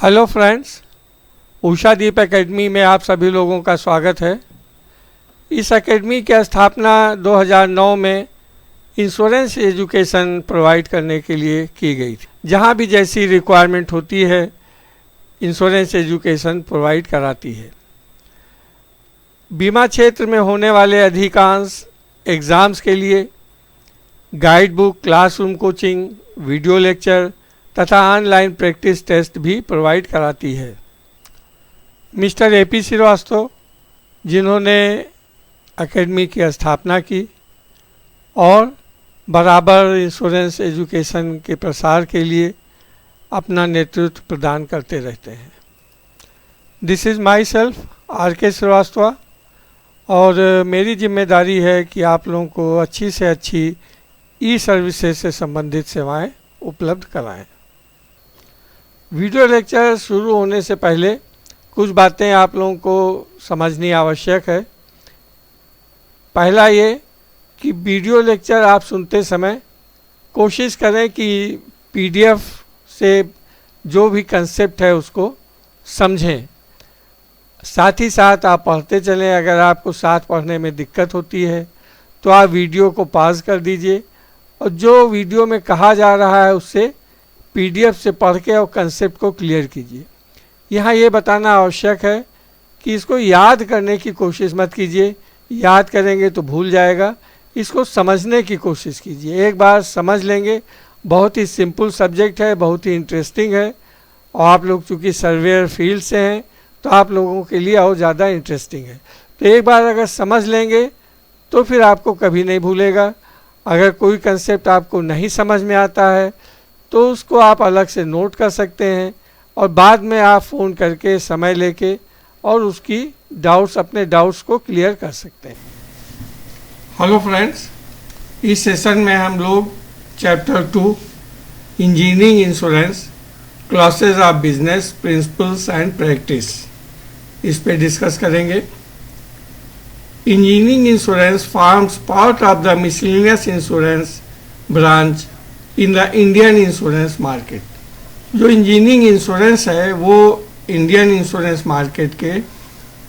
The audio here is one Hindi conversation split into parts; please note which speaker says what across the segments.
Speaker 1: हेलो फ्रेंड्स, उषा दीप एकेडमी में आप सभी लोगों का स्वागत है। इस एकेडमी की स्थापना 2009 में इंश्योरेंस एजुकेशन प्रोवाइड करने के लिए की गई थी। जहां भी जैसी रिक्वायरमेंट होती है इंश्योरेंस एजुकेशन प्रोवाइड कराती है। बीमा क्षेत्र में होने वाले अधिकांश एग्ज़ाम्स के लिए guide book, classroom coaching, video lecture तथा ऑनलाइन प्रैक्टिस टेस्ट भी प्रोवाइड कराती है। मिस्टर AP श्रीवास्तव, जिन्होंने एकेडमी की स्थापना की और बराबर इंश्योरेंस एजुकेशन के प्रसार के लिए अपना नेतृत्व प्रदान करते रहते हैं। This is myself RK Srivastava और मेरी जिम्मेदारी है कि आप लोगों को अच्छी से अच्छी सर्विसेज से संबंधित सेवाएं उपलब्ध कराएं। वीडियो लेक्चर शुरू होने से पहले कुछ बातें आप लोगों को समझनी आवश्यक है। पहला ये कि वीडियो लेक्चर आप सुनते समय कोशिश करें कि PDF से जो भी कंसेप्ट है उसको समझें। साथ ही साथ आप पढ़ते चलें। अगर आपको साथ पढ़ने में दिक्कत होती है तो आप वीडियो को पॉज कर दीजिए और जो वीडियो में कहा जा रहा है उससे PDF से पढ़ के और कंसेप्ट को क्लियर कीजिए। यहाँ ये बताना आवश्यक है कि इसको याद करने की कोशिश मत कीजिए। याद करेंगे तो भूल जाएगा। इसको समझने की कोशिश कीजिए। एक बार समझ लेंगे। बहुत ही सिंपल सब्जेक्ट है, बहुत ही इंटरेस्टिंग है और आप लोग चूँकि सर्वेयर फील्ड से हैं तो आप लोगों के लिए और ज़्यादा इंटरेस्टिंग है। तो एक बार अगर समझ लेंगे तो फिर आपको कभी नहीं भूलेगा। अगर कोई कंसेप्ट आपको नहीं समझ में आता है तो उसको आप अलग से नोट कर सकते हैं और बाद में आप फ़ोन करके समय लेके और उसकी अपने डाउट्स को क्लियर कर सकते हैं। हेलो फ्रेंड्स, इस सेशन में हम लोग chapter 2 engineering insurance classes of business principles and practice इस पे डिस्कस करेंगे। Engineering insurance forms part of the miscellaneous insurance branch in the Indian insurance market. जो इंजीनियरिंग इंश्योरेंस है वो इंडियन इंश्योरेंस मार्केट के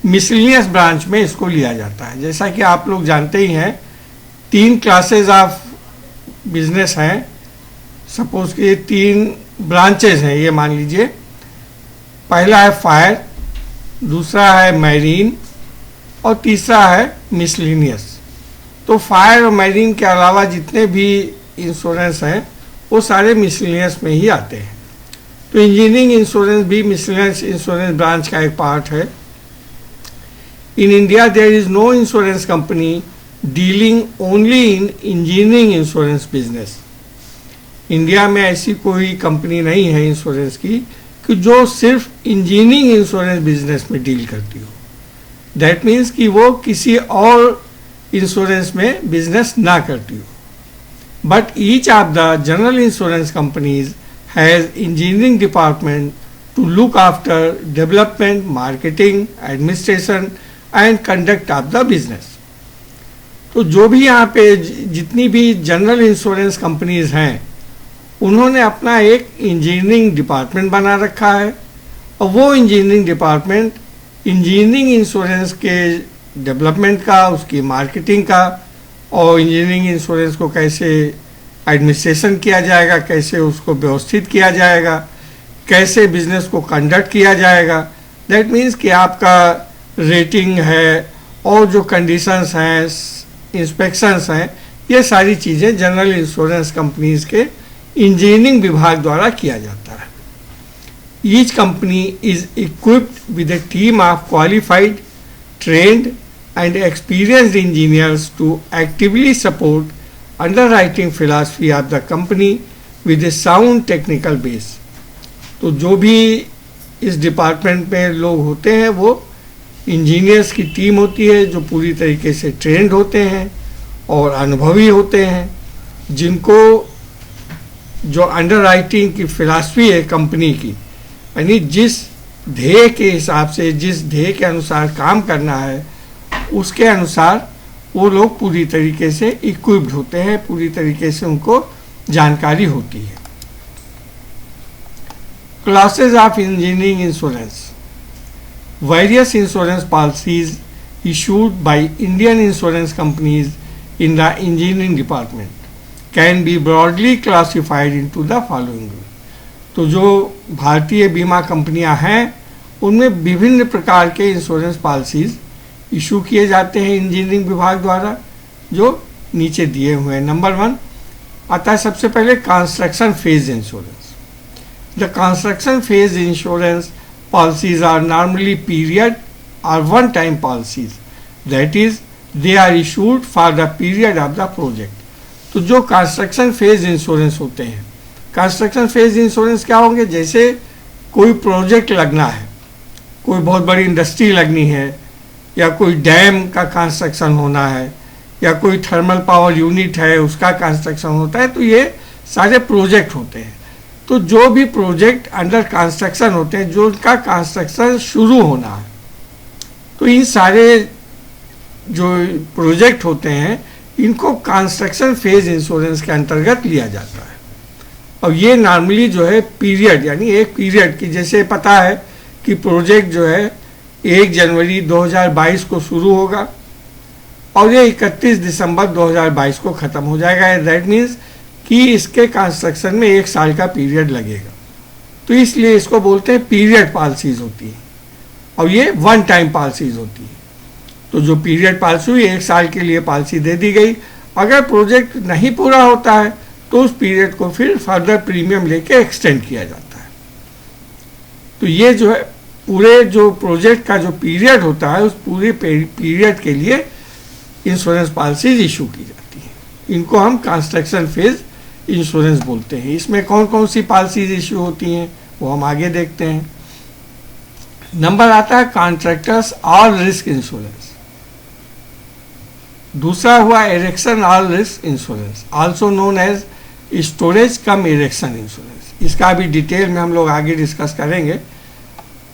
Speaker 1: मिसलेनियस ब्रांच में इसको लिया जाता है। जैसा कि आप लोग जानते ही हैं 3 क्लासेस ऑफ बिजनेस हैं। सपोज कि 3 ब्रांचेस हैं, ये मान लीजिए। पहला है फायर, दूसरा है मैरीन और तीसरा है मिसलेनियस। तो फायर और मैरीन के अलावा जितने भी इंश्योरेंस हैं वो सारे मिसलेनियस में ही आते हैं। तो इंजीनियरिंग इंश्योरेंस भी मिसलेनियस इंश्योरेंस ब्रांच का एक पार्ट है। In India there is no insurance company dealing only in engineering insurance business. India में ऐसी कोई कंपनी नहीं है इंश्योरेंस की कि जो सिर्फ इंजीनियरिंग इंश्योरेंस बिजनेस में डील करती हो। दैट मीन्स कि वो किसी और इंश्योरेंस में बिजनेस ना करती हो। But each of the general insurance companies has engineering department to look after development, marketing, administration and conduct of the business. तो जो भी यहाँ पे जितनी भी जनरल इंश्योरेंस कंपनीज हैं उन्होंने अपना एक इंजीनियरिंग डिपार्टमेंट बना रखा है और वो इंजीनियरिंग डिपार्टमेंट इंजीनियरिंग इंश्योरेंस के डेवलपमेंट का, उसकी मार्केटिंग का और इंजीनियरिंग इंश्योरेंस को कैसे एडमिनिस्ट्रेशन किया जाएगा, कैसे उसको व्यवस्थित किया जाएगा, कैसे बिजनेस को कंडक्ट किया जाएगा। दैट मीन्स कि आपका रेटिंग है और जो कंडीशंस हैं, इंस्पेक्शंस हैं, ये सारी चीज़ें जनरल इंश्योरेंस कंपनीज के इंजीनियरिंग विभाग द्वारा किया जाता है। Each company is equipped with A team of qualified, trained and experienced engineers to actively support underwriting philosophy of the company with a sound technical base। तो जो भी इस डिपार्टमेंट में लोग होते हैं वो इंजीनियर्स की टीम होती है जो पूरी तरीके से ट्रेंड होते हैं और अनुभवी होते हैं, जिनको जो अंडरराइटिंग की फिलॉसफी है कंपनी की, यानी जिस ध्येय के हिसाब से, जिस ध्येय के अनुसार काम करना है उसके अनुसार वो लोग पूरी तरीके से इक्विप्ड होते हैं, पूरी तरीके से उनको जानकारी होती है। Classes of engineering insurance. Various insurance policies issued by Indian insurance companies in the engineering department can be broadly classified into the following. तो जो भारतीय बीमा कंपनियां हैं उनमें विभिन्न प्रकार के इंश्योरेंस पॉलिसीज इशू किए जाते हैं इंजीनियरिंग विभाग द्वारा, जो नीचे दिए हुए हैं. नंबर 1 आता है सबसे पहले construction phase insurance. The construction phase insurance policies are normally period or one time policies, that is they are issued for the period of the project. तो जो कंस्ट्रक्शन फेज इंश्योरेंस होते हैं, कंस्ट्रक्शन फेज इंश्योरेंस क्या होंगे, जैसे कोई प्रोजेक्ट लगना है, कोई बहुत बड़ी इंडस्ट्री लगनी है, या कोई डैम का कंस्ट्रक्शन होना है, या कोई थर्मल पावर यूनिट है उसका कंस्ट्रक्शन होता है, तो ये सारे प्रोजेक्ट होते हैं. तो जो भी प्रोजेक्ट अंडर कंस्ट्रक्शन होते हैं, जो उनका कंस्ट्रक्शन शुरू होना है, तो इन सारे जो प्रोजेक्ट होते हैं इनको कंस्ट्रक्शन फेज इंश्योरेंस के अंतर्गत लिया जाता है. और ये नॉर्मली जो है पीरियड, यानी एक पीरियड की, जैसे पता है कि प्रोजेक्ट जो है 1 जनवरी 2022 को शुरू होगा और ये 31 दिसंबर 2022 को ख़त्म हो जाएगा. दैट मीन्स कि इसके कंस्ट्रक्शन में 1 साल का पीरियड लगेगा, तो इसलिए इसको बोलते हैं पीरियड पॉलिसीज होती है. और ये वन टाइम पॉलिसीज होती है. तो जो पीरियड पॉलिसी हुई 1 साल के लिए पॉलिसी दे दी गई, अगर प्रोजेक्ट नहीं पूरा होता है तो उस पीरियड को फिर फर्दर प्रीमियम लेके एक्सटेंड किया जाता है. तो ये जो है पूरे जो प्रोजेक्ट का जो पीरियड होता है उस पूरे पीरियड के लिए इंश्योरेंस पॉलिसीज इशू की जाती है. इनको हम कंस्ट्रक्शन फेज इंश्योरेंस बोलते हैं. इसमें कौन कौन सी पॉलिसीज इशू होती हैं वो हम आगे देखते हैं. नंबर आता है कॉन्ट्रैक्टर्स ऑल रिस्क इंश्योरेंस. दूसरा हुआ erection all risk insurance, also known as storage cum erection insurance. इसका भी डिटेल में हम लोग आगे डिस्कस करेंगे.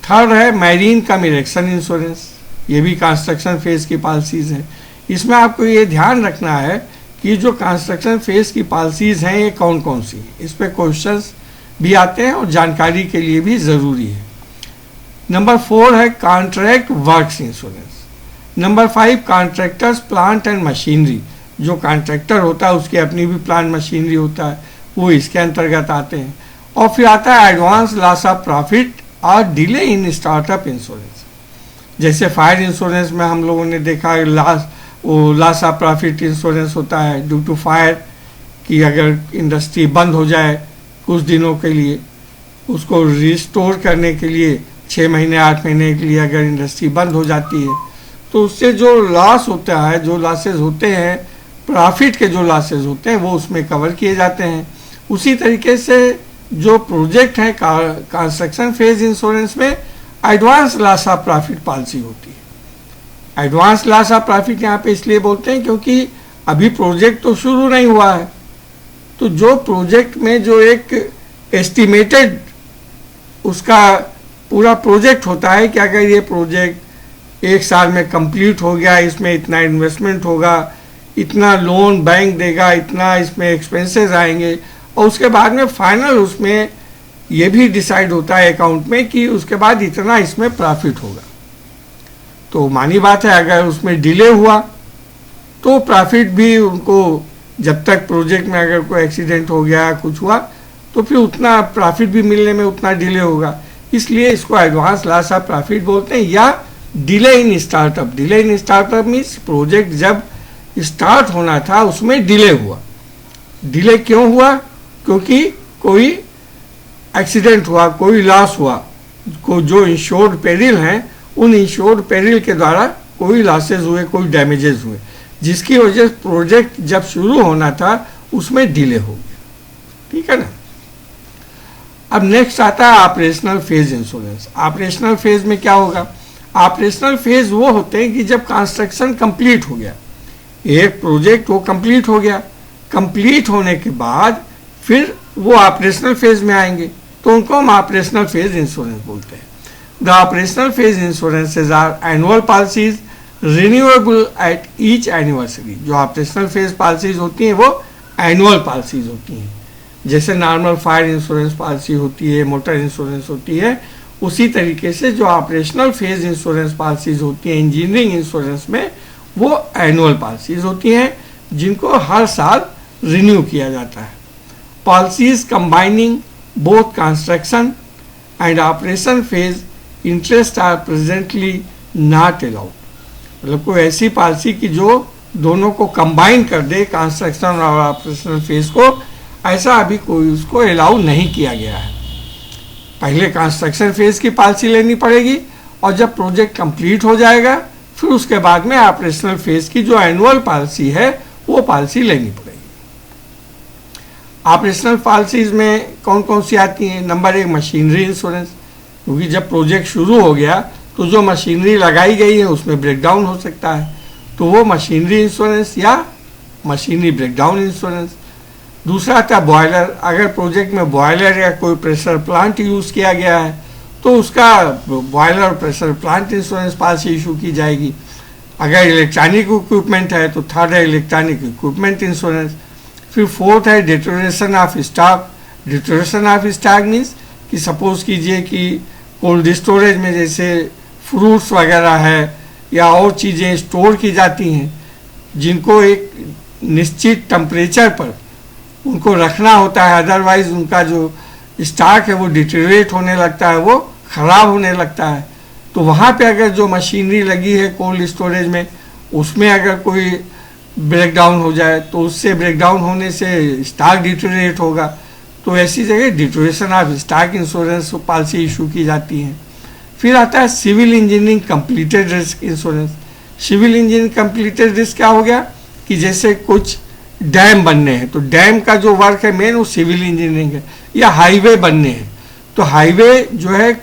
Speaker 1: थर्ड है मैरीन कम इरेक्शन इंश्योरेंस. ये भी कंस्ट्रक्शन फेज की पॉलिसीज है. इसमें आपको ये ध्यान रखना है कि जो कंस्ट्रक्शन फेज की पॉलिसीज हैं ये कौन कौन सी हैं. इस पर क्वेश्चंस भी आते हैं और जानकारी के लिए भी ज़रूरी है. नंबर 4 है contract works insurance. Number 5 contractors plant and machinery. जो कॉन्ट्रैक्टर होता है उसकी अपनी भी प्लांट मशीनरी होता है, वो इसके अंतर्गत आते हैं. और फिर आता है एडवांस लॉस ऑफ प्रॉफिट और डिले इन स्टार्टअप इंश्योरेंस. जैसे फायर इंश्योरेंस में हम लोगों ने देखा लॉस ऑफ प्रॉफिट इंश्योरेंस होता है ड्यू टू फायर, कि अगर इंडस्ट्री बंद हो जाए कुछ दिनों के लिए, उसको रिस्टोर करने के लिए 6 महीने 8 महीने के लिए अगर इंडस्ट्री बंद हो जाती है तो उससे जो लॉस होता है, जो लॉसेज होते हैं, प्रॉफिट के जो लॉसेज होते हैं वो उसमें कवर किए जाते हैं. उसी तरीके से जो प्रोजेक्ट है कंस्ट्रक्शन फेज इंश्योरेंस में advance loss of profit policy होती है. एडवांस लॉस ऑफ प्रॉफिट यहाँ पे इसलिए बोलते हैं क्योंकि अभी प्रोजेक्ट तो शुरू नहीं हुआ है, तो जो प्रोजेक्ट में जो एक एस्टिमेटेड उसका पूरा प्रोजेक्ट होता है कि अगर ये प्रोजेक्ट 1 साल में कंप्लीट हो गया, इसमें इतना इन्वेस्टमेंट होगा, इतना लोन बैंक देगा, इतना इसमें एक्सपेंसेस आएंगे, और उसके बाद में फाइनल उसमें ये भी डिसाइड होता है अकाउंट में कि उसके बाद इतना इसमें प्रॉफिट होगा. तो मानी बात है अगर उसमें डिले हुआ तो प्रॉफिट भी उनको, जब तक प्रोजेक्ट में अगर कोई एक्सीडेंट हो गया कुछ हुआ तो फिर उतना प्रॉफिट भी मिलने में उतना डिले होगा. इसलिए इसको एडवांस लॉस ऑफ प्रॉफिट बोलते हैं, या delay in startup. Delay in startup means project जब स्टार्ट होना था उसमें डिले हुआ. डिले क्यों हुआ? क्योंकि कोई एक्सीडेंट हुआ, कोई लॉस हुआ, को जो इंश्योर्ड पेरिल हैं उन इंश्योर्ड पेरिल के द्वारा कोई लॉसेज हुए, कोई डैमेजेस हुए, जिसकी वजह से प्रोजेक्ट जब शुरू होना था उसमें डिले हो गया. ठीक है ना. अब नेक्स्ट आता है operational phase insurance. Operational phase में क्या होगा? ऑपरेशनल फेज वो होते हैं कि जब कंस्ट्रक्शन कंप्लीट हो गया, एक प्रोजेक्ट वो कंप्लीट हो गया, कंप्लीट होने के बाद फिर वो ऑपरेशनल फेज में आएंगे, तो उनको हम ऑपरेशनल फेज इंश्योरेंस बोलते हैं. The operational phase insurances are annual policies renewable at each anniversary. जो ऑपरेशनल फेज पॉलिसीज होती हैं वो एनुअल पॉलिसीज होती हैं. जैसे नॉर्मल फायर इंश्योरेंस पॉलिसी होती है, मोटर इंश्योरेंस होती है, उसी तरीके से जो ऑपरेशनल फेज इंश्योरेंस पॉलिसीज होती हैं इंजीनियरिंग इंश्योरेंस में, वो एनुअल पॉलिसीज होती हैं जिनको हर साल रिन्यू किया जाता है. Policies combining both construction and operation phase interest are presently not allowed. मतलब कोई ऐसी पॉलिसी की जो दोनों को कंबाइन कर दे, कंस्ट्रक्शन और ऑपरेशनल फेज को, ऐसा अभी कोई उसको अलाउ नहीं किया गया है. पहले कंस्ट्रक्शन फेज की पॉलिसी लेनी पड़ेगी और जब प्रोजेक्ट कंप्लीट हो जाएगा फिर उसके बाद में ऑपरेशनल फेज की जो एनुअल पॉलिसी है वो पॉलिसी लेनी पड़ेगी. ऑपरेशनल पॉलिसीज में कौन कौन सी आती हैं? नंबर 1 मशीनरी इंश्योरेंस, क्योंकि जब प्रोजेक्ट शुरू हो गया तो जो मशीनरी लगाई गई है उसमें ब्रेकडाउन हो सकता है, तो वो मशीनरी इंश्योरेंस या मशीनरी ब्रेकडाउन इंश्योरेंस. दूसरा आता है बॉयलर. अगर प्रोजेक्ट में बॉयलर या कोई प्रेशर प्लांट यूज़ किया गया है तो उसका बॉयलर और pressure plant insurance policy issue की जाएगी. अगर इलेक्ट्रॉनिक इक्विपमेंट है तो थर्ड है इलेक्ट्रॉनिक इक्विपमेंट इंश्योरेंस. फिर फोर्थ है deterioration of stock. Deterioration of stock means कि सपोज कीजिए कि कोल्ड स्टोरेज में जैसे फ्रूट्स वगैरह है या और चीज़ें स्टोर की जाती हैं जिनको एक निश्चित टेम्परेचर पर उनको रखना होता है, अदरवाइज उनका जो स्टॉक है वो डिटेरियोरेट होने लगता है, वो ख़राब होने लगता है. तो वहाँ पे अगर जो मशीनरी लगी है कोल्ड स्टोरेज में उसमें अगर कोई ब्रेकडाउन हो जाए तो उससे ब्रेकडाउन होने से स्टॉक डिटेरियोरेट होगा, तो ऐसी जगह deterioration of stock insurance policy issue की जाती है. फिर आता है civil engineering completed risk insurance. Civil engineering completed risk क्या हो गया कि जैसे कुछ डैम बनने हैं तो डैम का जो वर्क है मेन वो सिविल इंजीनियरिंग है, या हाईवे बनने हैं तो हाईवे जो है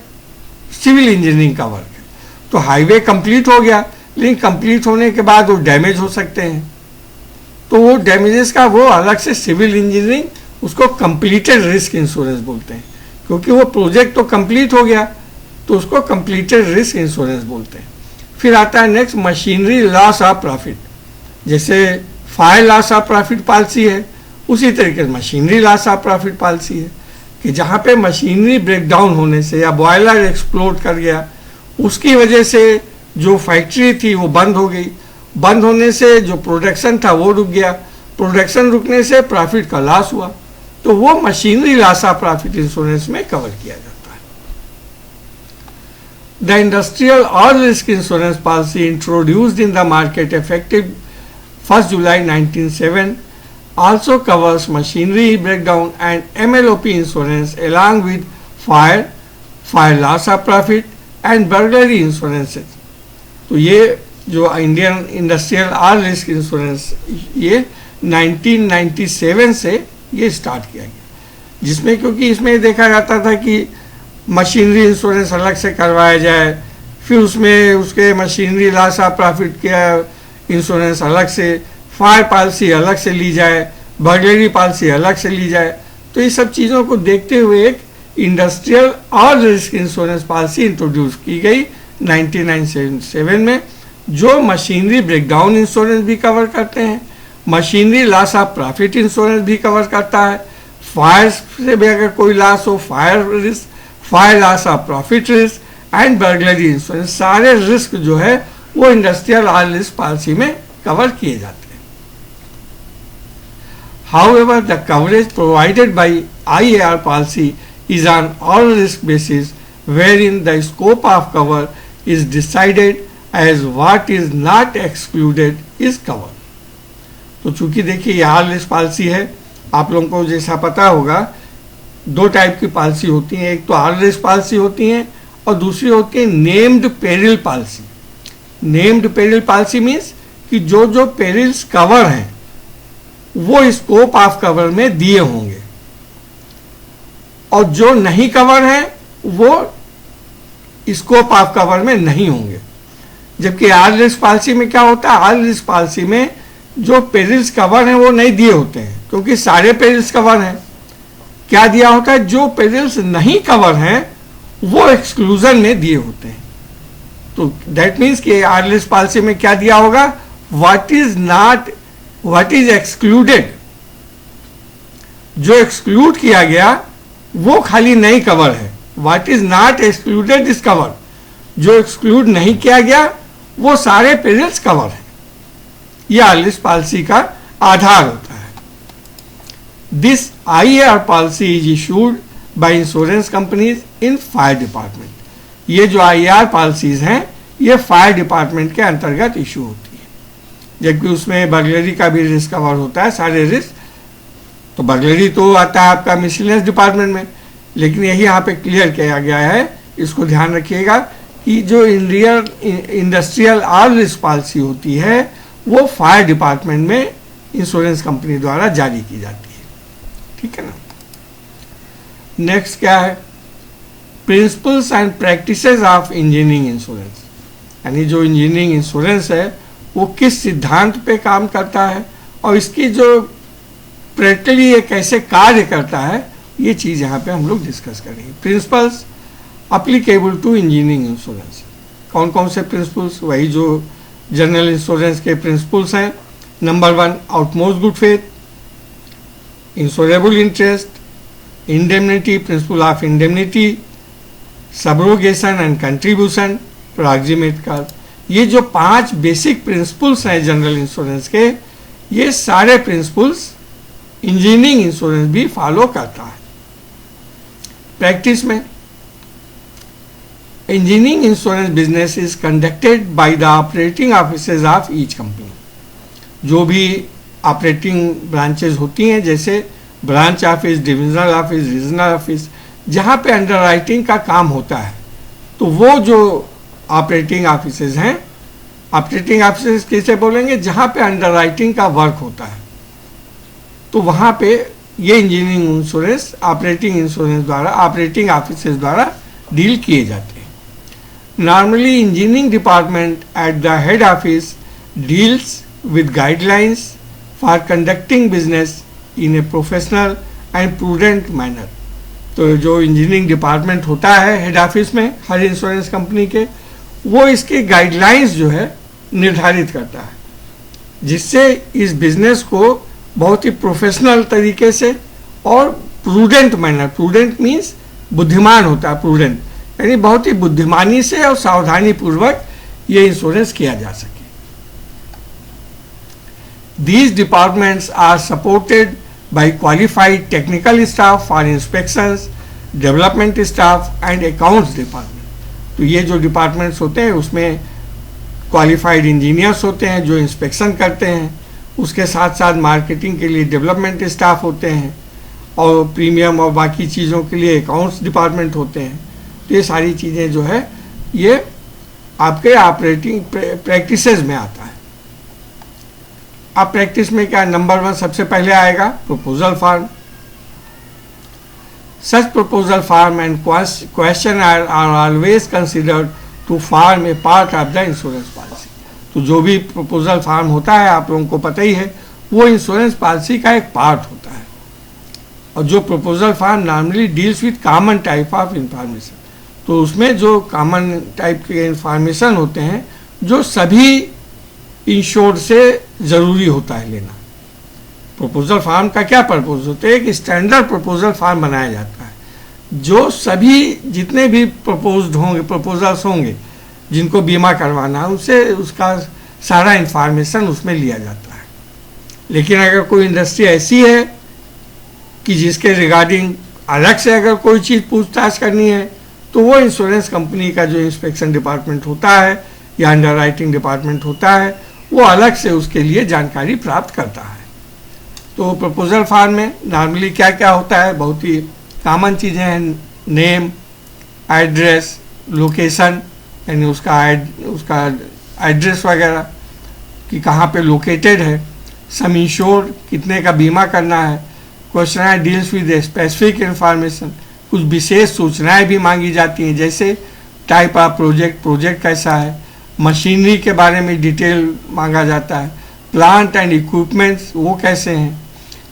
Speaker 1: सिविल इंजीनियरिंग का वर्क है. तो हाईवे कंप्लीट हो गया लेकिन कंप्लीट होने के बाद वो डैमेज हो सकते हैं, तो वो डैमेजेस का वो अलग से सिविल इंजीनियरिंग, उसको कंप्लीटेड रिस्क इंश्योरेंस बोलते हैं, क्योंकि वो प्रोजेक्ट तो कंप्लीट हो गया तो उसको कंप्लीटेड रिस्क इंश्योरेंस बोलते हैं. फिर आता है next machinery loss of profit. जैसे fire loss of profit policy है उसी तरीके से machinery loss of profit policy है कि जहाँ पे मशीनरी ब्रेकडाउन होने से या बॉयलर एक्सप्लोड कर गया उसकी वजह से जो फैक्ट्री थी वो बंद हो गई, बंद होने से जो प्रोडक्शन था वो रुक गया, प्रोडक्शन रुकने से प्रॉफिट का लॉस हुआ, तो वो machinery loss of profit insurance में कवर किया जाता है. The industrial all risk insurance policy introduced in the market effective 1st July 1907 also covers machinery breakdown and MLOP insurance along with fire, fire loss of profit and burglary insurances. तो ये जो Indian industrial all risk insurance ये 1997 से ये स्टार्ट किया गया, जिसमें क्योंकि इसमें देखा जाता था कि मशीनरी इंश्योरेंस अलग से करवाया जाए, फिर उसमें उसके मशीनरी लॉस ऑफ प्रॉफिट का इंश्योरेंस अलग से, फायर पॉलिसी अलग से ली जाए, बर्गलरी पॉलिसी अलग से ली जाए. तो ये सब चीज़ों को देखते हुए एक industrial all risk insurance policy introduce की गई 1997 में, जो मशीनरी ब्रेकडाउन इंश्योरेंस भी कवर करते हैं, machinery loss of profit insurance भी कवर करता है, फायर से भी अगर कोई लॉस हो fire risk, fire loss of profit risk and burglary insurance, सारे रिस्क जो है वो इंडस्ट्रियल ऑल रिस्क पॉलिसी में कवर किए जाते हैं. However, the coverage provided by IAR policy is on all risk basis, wherein the scope of cover is decided as what is not excluded is covered. तो चूंकि देखिए ये ऑल रिस्क पॉलिसी है, आप लोगों को जैसा पता होगा दो टाइप की पॉलिसी होती हैं, एक तो ऑल रिस्क पॉलिसी होती है और दूसरी होती है named peril policy. Named peril policy means कि जो जो पेरिल्स कवर हैं वो स्कोप ऑफ कवर में दिए होंगे और जो नहीं कवर है वो स्कोप ऑफ कवर में नहीं होंगे. जबकि ऑल रिस्क पॉलिसी में क्या होता है, ऑल रिस्क पॉलिसी में जो पेरिल्स कवर हैं वो नहीं दिए होते हैं, क्योंकि सारे पेरिल्स कवर हैं. क्या दिया होता है, जो पेरिल्स नहीं कवर हैं वो एक्सक्लूजन में दिए होते हैं. तो दैट मीन्स कि ऑल रिस्क पॉलिसी में क्या दिया होगा, व्हाट इज एक्सक्लूडेड, जो एक्सक्लूड किया गया वो खाली नहीं कवर है। What is not excluded is cover. जो एक्सक्लूड नहीं किया गया वो सारे पेरिल्स कवर है। यह आलिस पॉलिसी का आधार होता है। This IAR policy is issued by insurance companies in fire department. ये जो IAR पॉलिसीज हैं ये फायर डिपार्टमेंट के अंतर्गत इशू होती है, जबकि उसमें बर्गलरी का भी रिस्क कवर होता है, सारे रिस्क। तो बर्गलरी तो आता है आपका मिसलेनियस डिपार्टमेंट में, लेकिन यही यहाँ पे क्लियर किया गया है, इसको ध्यान रखिएगा कि जो इंडस्ट्रियल आर रिस्क पॉलिसी होती है वो फायर डिपार्टमेंट में इंश्योरेंस कंपनी द्वारा जारी की जाती है। ठीक है ना। नेक्स्ट क्या है, principles and practices of engineering insurance. यानी जो इंजीनियरिंग इंश्योरेंस है वो किस सिद्धांत पे काम करता है और इसकी जो प्रैक्टिकली ये कैसे कार्य करता है, ये चीज़ यहाँ पे हम लोग डिस्कस करेंगे। Principles applicable to engineering insurance. कौन कौन से प्रिंसिपल्स? वही जो जनरल इंश्योरेंस के प्रिंसिपल्स हैं। Number 1, utmost good faith, insurable interest, indemnity, principle of indemnity, subrogation and contribution, proximate का। ये जो 5 बेसिक प्रिंसिपल्स हैं जनरल इंश्योरेंस के, ये सारे प्रिंसिपल्स इंजीनियरिंग इंश्योरेंस भी फॉलो करता है। प्रैक्टिस में engineering insurance business is conducted by the operating offices of each company. जो भी ऑपरेटिंग ब्रांचेज होती हैं, जैसे branch office, divisional office, regional office, जहाँ पे अंडरराइटिंग का काम होता है, तो वो जो ऑपरेटिंग ऑफिसेज हैं, ऑपरेटिंग ऑफिसेज कैसे बोलेंगे? जहाँ पे अंडरराइटिंग का वर्क होता है, तो वहाँ पे ये इंजीनियरिंग इंश्योरेंस ऑपरेटिंग इंश्योरेंस द्वारा, ऑपरेटिंग ऑफिसेज द्वारा डील किए जाते हैं। Normally engineering department at the head office deals with guidelines for conducting business in a professional and prudent manner। तो जो इंजीनियरिंग डिपार्टमेंट होता है हेड ऑफिस में हर इंश्योरेंस कंपनी के, वो इसके गाइडलाइंस जो है निर्धारित करता है, जिससे इस बिजनेस को बहुत ही प्रोफेशनल तरीके से और प्रूडेंट मैनर, प्रूडेंट मीन्स बुद्धिमान होता है, प्रूडेंट यानी बहुत ही बुद्धिमानी से और सावधानी पूर्वक ये इंश्योरेंस किया जा सके। These departments are supported by qualified technical staff for inspections, development staff and accounts department। तो ये जो डिपार्टमेंट्स होते हैं उसमें क्वालिफाइड इंजीनियर्स होते हैं जो इंस्पेक्शन करते हैं, उसके साथ साथ मार्केटिंग के लिए डेवलपमेंट स्टाफ होते हैं और प्रीमियम और बाकी चीज़ों के लिए अकाउंट्स डिपार्टमेंट होते हैं। तो ये सारी चीज़ें जो है ये आपके ऑपरेटिंग प्रैक्टिसेस में आता है। अब प्रैक्टिस में क्या, नंबर 1 सबसे पहले आएगा proposal form. Such proposal form and question are always considered to form a part of the insurance policy. तो जो भी प्रपोजल फॉर्म होता है, आप लोगों को पता ही है, वो इंश्योरेंस पॉलिसी का एक पार्ट होता है। और जो proposal form normally deals with common type of information, तो उसमें जो कॉमन टाइप के इंफॉर्मेशन होते हैं जो सभी इंश्योर्ड से ज़रूरी होता है लेना। प्रपोजल फॉर्म का क्या पर्पज होता है कि स्टैंडर्ड प्रपोजल फॉर्म बनाया जाता है जो सभी जितने भी प्रपोजल्स होंगे जिनको बीमा करवाना है उनसे उसका सारा इंफॉर्मेशन उसमें लिया जाता है। लेकिन अगर कोई इंडस्ट्री ऐसी है कि जिसके रिगार्डिंग अलग से अगर कोई चीज़ पूछताछ करनी है, तो वो इंश्योरेंस कंपनी का जो इंस्पेक्शन डिपार्टमेंट होता है या अंडरराइटिंग डिपार्टमेंट होता है, वो अलग से उसके लिए जानकारी प्राप्त करता है। तो प्रपोजल फॉर्म में नॉर्मली क्या क्या होता है, बहुत ही कॉमन चीज़ें हैं, नेम, एड्रेस, लोकेशन यानी उसका एड्रेस वगैरह कि कहाँ पे लोकेटेड है, सम इंश्योर्ड कितने का बीमा करना है, question deals with specific information, कुछ विशेष सूचनाएं भी मांगी जाती हैं, जैसे टाइप ऑफ प्रोजेक्ट कैसा है, मशीनरी के बारे में डिटेल मांगा जाता है, प्लांट एंड इक्विपमेंट्स वो कैसे हैं।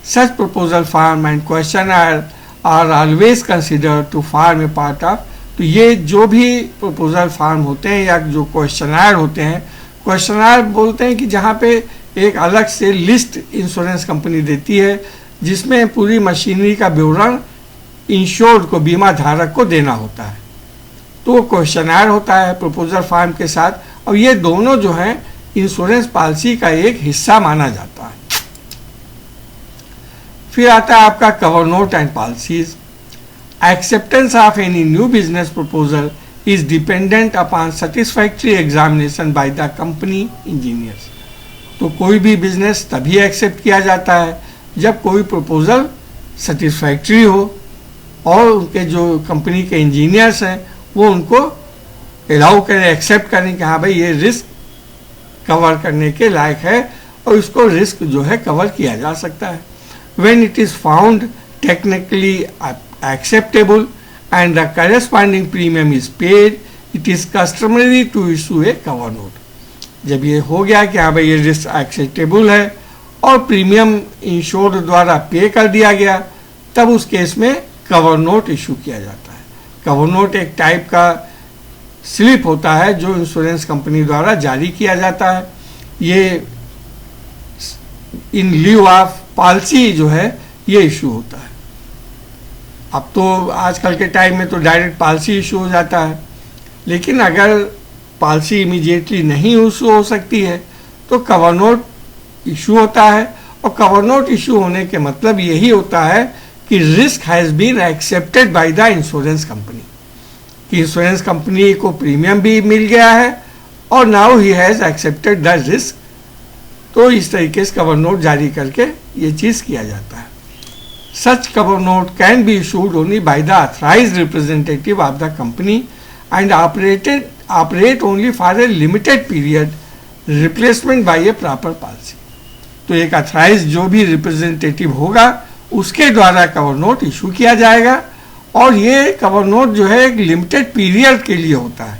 Speaker 1: Such proposal form and question are always consider to form a part of. तो ये जो भी प्रपोजल फॉर्म होते हैं या जो क्वेश्चनर होते हैं, क्वेश्चनर बोलते हैं कि जहाँ पे एक अलग से लिस्ट इंश्योरेंस कंपनी देती है जिसमें पूरी मशीनरी का विवरण इंश्योर्ड को, बीमा धारक को देना होता है। तो क्वेश्चनर होता है प्रपोजल फॉर्म के साथ, और ये दोनों जो है इंश्योरेंस पॉलिसी का एक हिस्सा माना जाता है। फिर आता है आपका cover note and policies. Acceptance of any new business proposal is dependent upon satisfactory examination by the company engineers. तो कोई भी बिजनेस तभी एक्सेप्ट किया जाता है जब कोई प्रपोजल सेटिस्फैक्ट्री हो और उनके जो कंपनी के इंजीनियर्स हैं वो उनको अलाउ करें, एक्सेप्ट करें कि हाँ भाई ये रिस्क कवर करने के लायक है और इसको रिस्क जो है कवर किया जा सकता है। When it is found technically acceptable and the corresponding premium is paid, it is customary to issue a cover note. जब ये हो गया कि हाँ भाई ये रिस्क एक्सेप्टेबल है और प्रीमियम इंश्योर्ड द्वारा पे कर दिया गया, तब उस केस में कवर नोट इशू किया जाता है। कवर नोट एक टाइप का स्लिप होता है जो इंश्योरेंस कंपनी द्वारा जारी किया जाता है। ये इन ल्यू ऑफ पॉलिसी जो है ये इशू होता है। अब तो आजकल के टाइम में तो डायरेक्ट पॉलिसी इशू हो जाता है, लेकिन अगर पॉलिसी इमीडिएटली नहीं इशू हो सकती है तो कवर नोट इशू होता है। और कवर नोट इशू होने के मतलब यही होता है कि risk has been accepted by the insurance company, कि इंश्योरेंस कंपनी को प्रीमियम भी मिल गया है और now he has accepted the risk. तो इस तरीके से कवर नोट जारी करके ये चीज़ किया जाता है। Such cover note can be issued only by the authorised representative of the company and operate only for a limited period, replacement by a proper policy. तो एक ऑथराइज जो भी रिप्रेजेंटेटिव होगा उसके द्वारा कवर नोट इशू किया जाएगा और ये कवर नोट जो है एक लिमिटेड पीरियड के लिए होता है,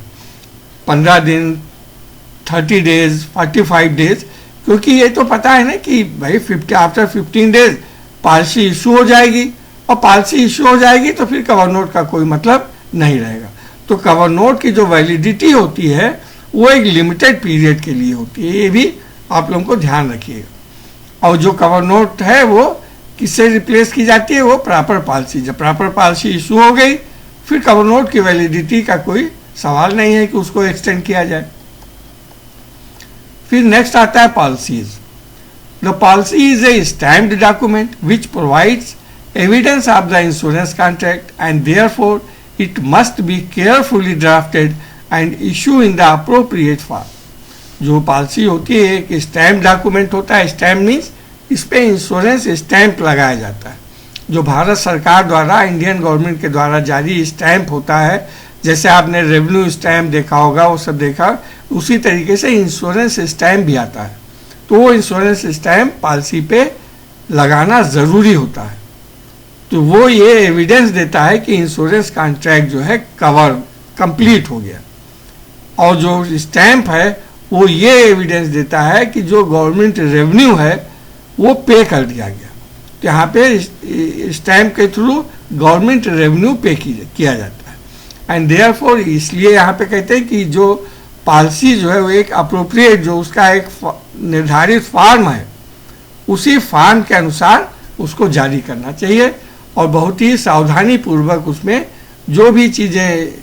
Speaker 1: 15 दिन, 30 डेज, 45 डेज, क्योंकि ये तो पता है ना कि भाई आफ्टर 15 डेज पॉलिसी इशू हो जाएगी और पॉलिसी इशू हो जाएगी तो फिर कवर नोट का कोई मतलब नहीं रहेगा। तो कवर नोट की जो वैलिडिटी होती है वो एक लिमिटेड पीरियड के लिए होती है, ये भी आप लोगों को ध्यान रखिएगा। और जो कवर नोट है वो किससे रिप्लेस की जाती है, वो प्रॉपर पॉलिसी। जब प्रॉपर पॉलिसी इशू हो गई फिर कवर नोट की वैलिडिटी का कोई सवाल नहीं है कि उसको एक्सटेंड किया जाए। फिर नेक्स्ट आता है policies. The policy is a stamped document which provides evidence of the insurance contract and therefore it must be carefully drafted and issue in the appropriate form. जो पॉलिसी होती है एक स्टैम्प डॉक्यूमेंट होता है। स्टैम्प मीन्स इस पे इंश्योरेंस स्टैम्प लगाया जाता है, जो भारत सरकार द्वारा, इंडियन गवर्नमेंट के द्वारा जारी स्टैम्प होता है। जैसे आपने रेवेन्यू स्टैम्प देखा होगा, वो सब देखा, उसी तरीके से इंश्योरेंस स्टैम्प भी आता है। तो वो इंश्योरेंस स्टैम्प पॉलिसी पे लगाना ज़रूरी होता है। तो वो ये एविडेंस देता है कि इंश्योरेंस कॉन्ट्रैक्ट जो है कवर कंप्लीट हो गया। और जो स्टैम्प है वो ये एविडेंस देता है कि जो गवर्नमेंट रेवेन्यू है वो पे कर दिया गया। तो यहाँ पे स्टैम्प के थ्रू गवर्नमेंट रेवेन्यू पे किया जाता है। एंड देयरफॉर इसलिए यहाँ पे कहते हैं कि जो पॉलिसी जो है वो एक अप्रोप्रिएट, जो उसका एक निर्धारित फॉर्म है, उसी फॉर्म के अनुसार उसको जारी करना चाहिए और बहुत ही सावधानी पूर्वक उसमें जो भी चीज़ें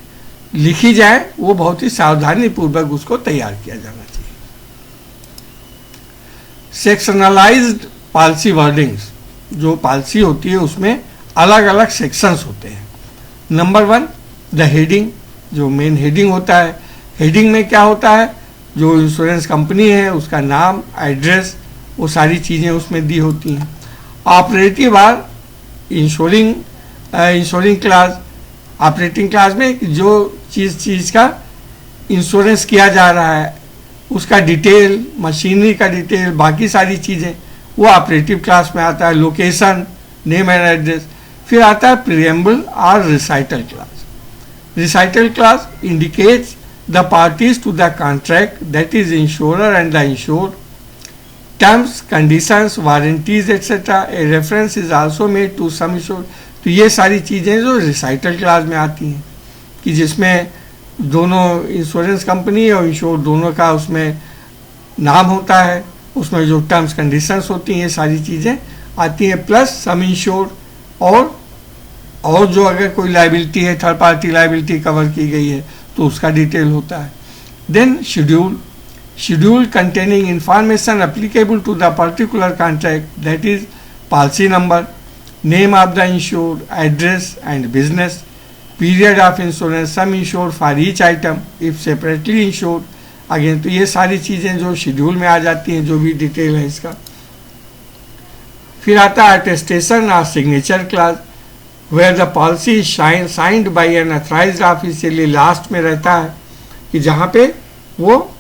Speaker 1: लिखी जाए वो बहुत ही सावधानी पूर्वक उसको तैयार किया जाना चाहिए। सेक्शनलाइज्ड पॉलिसी वर्डिंग्स, जो पॉलिसी होती है उसमें अलग अलग सेक्शंस होते हैं। नंबर 1 द हेडिंग, जो मेन हेडिंग होता है। हेडिंग में क्या होता है, जो इंश्योरेंस कंपनी है उसका नाम, एड्रेस, वो सारी चीज़ें उसमें दी होती हैं। Operative or insuring class, operating class में जो चीज़ का इंश्योरेंस किया जा रहा है उसका डिटेल, मशीनरी का डिटेल, बाकी सारी चीज़ें वो ऑपरेटिव क्लास में आता है। Location, name and address. फिर आता है प्रीएम्बल और recital class. Recital class indicates the parties to the contract, that is insurer and the insured, terms, conditions, warranties etc. A reference is also made to some insured। तो ये सारी चीज़ें जो रिसाइटल क्लास में आती हैं कि जिसमें दोनों इंश्योरेंस कंपनी और इंश्योर दोनों का उसमें नाम होता है, उसमें जो टर्म्स कंडीशंस होती हैं ये सारी चीज़ें आती है, प्लस सम इंश्योर्ड और जो अगर कोई लायबिलिटी है, थर्ड पार्टी लायबिलिटी कवर की गई है तो उसका डिटेल होता है। Then schedule containing information applicable to the particular contract, that is policy number, name of the insured, address and business, period of insurance, sum insured for each item if separately insured, again तो ये सारी चीज़ें जो शेड्यूल में आ जाती हैं, जो भी डिटेल है इसका। फिर आता है अटेस्टेशन और signature clause, where the policy signed by an authorised official, last में रहता है कि जहाँ पे वो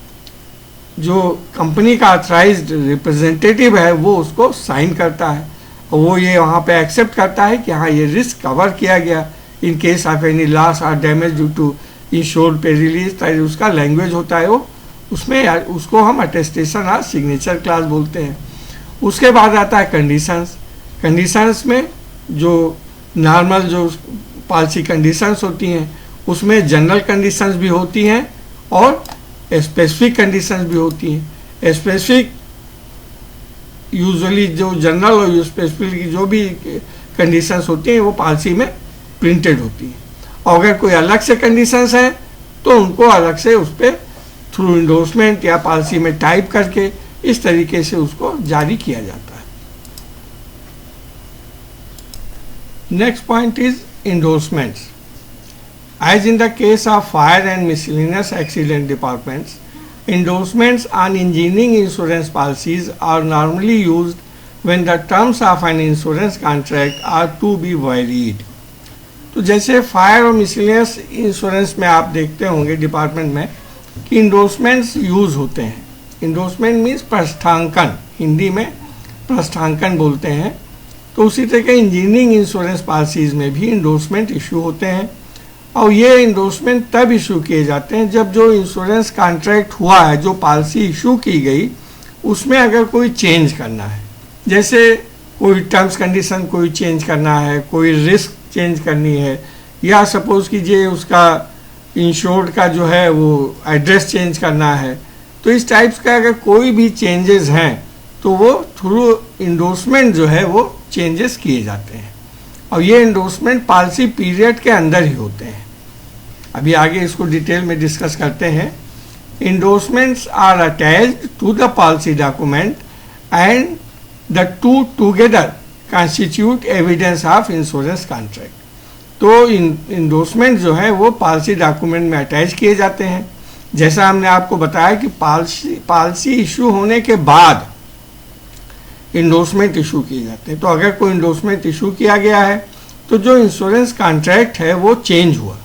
Speaker 1: जो कंपनी का अथराइज्ड रिप्रेजेंटेटिव है वो उसको साइन करता है और वो ये वहाँ पे एक्सेप्ट करता है कि हाँ ये रिस्क कवर किया गया in case of any loss और डैमेज ड्यू टू इंश्योर्ड पे रिलीज, उसका लैंग्वेज होता है वो, उसमें उसको हम अटेस्टेशन और सिग्नेचर क्लास बोलते हैं। उसके बाद आता है कंडीशंस में जो नॉर्मल जो पॉलिसी कंडीशंस होती हैं उसमें जनरल कंडीशंस भी होती हैं और स्पेसिफिक कंडीशंस भी होती हैं। स्पेसिफिक यूजुअली जो जनरल और स्पेसिफिक जो भी कंडीशंस होती हैं वो पॉलिसी में प्रिंटेड होती हैं, और अगर कोई अलग से कंडीशंस हैं तो उनको अलग से उस पर थ्रू इंडोर्समेंट या पॉलिसी में टाइप करके इस तरीके से उसको जारी किया जाता है। Next point is endorsements. As in the case of fire and miscellaneous accident departments, endorsements on engineering insurance policies are normally used when the terms of an insurance contract are to be varied. तो जैसे फायर और मिसलेनियस इंश्योरेंस में आप देखते होंगे डिपार्टमेंट में कि इंडोर्समेंट्स यूज होते हैं। इंडोर्समेंट मीन्स प्रस्थांकन, हिंदी में प्रस्थांकन बोलते हैं। तो उसी तरह के इंजीनियरिंग इंश्योरेंस पॉलिसीज में भी इंडोर्समेंट इशू होते हैं, और ये इंडोर्समेंट तब इशू किए जाते हैं जब जो इंश्योरेंस कॉन्ट्रैक्ट हुआ है, जो पॉलिसी इशू की गई, उसमें अगर कोई चेंज करना है, जैसे कोई टर्म्स कंडीशन कोई चेंज करना है, कोई रिस्क चेंज करनी है, या सपोज कीजिए उसका इंश्योर्ड का जो है वो एड्रेस चेंज करना है, तो इस टाइप्स का अगर कोई भी चेंजेस हैं तो वो थ्रू इंडोर्समेंट जो है वो चेंजेस किए जाते हैं, और ये इंडोर्समेंट पॉलिसी पीरियड के अंदर ही होते हैं। अभी आगे इसको डिटेल में डिस्कस करते हैं। Endorsements are attached to the policy document and the two together constitute evidence of insurance contract. तो इंडोर्समेंट जो है वो पॉलिसी डॉक्यूमेंट में अटैच किए जाते हैं। जैसा हमने आपको बताया कि पॉलिसी इशू होने के बाद इंडोर्समेंट इशू किए जाते हैं। तो अगर कोई इंडोर्समेंट इशू किया गया है तो जो इंश्योरेंस कॉन्ट्रैक्ट है वो चेंज हुआ,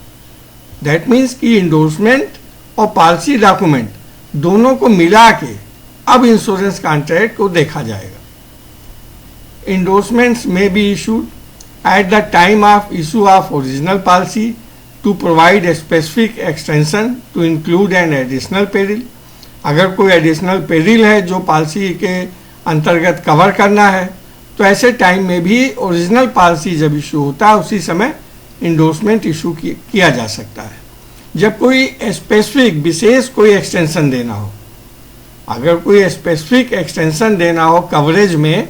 Speaker 1: दैट मीन्स कि इंडोर्समेंट और पॉलिसी डॉक्यूमेंट दोनों को मिला के अब इंश्योरेंस कॉन्ट्रैक्ट को देखा जाएगा। Endorsements may be issued at the time of issue of original policy to provide a specific extension to include an additional peril. अगर कोई एडिशनल पेरिल है जो पॉलिसी के अंतर्गत कवर करना है तो ऐसे टाइम में भी ओरिजिनल पॉलिसी जब इशू होता है उसी समय इंडोर्समेंट इशू किया जा सकता है। जब कोई स्पेसिफिक विशेष कोई एक्सटेंशन देना हो, अगर कोई स्पेसिफिक एक्सटेंशन देना हो कवरेज में,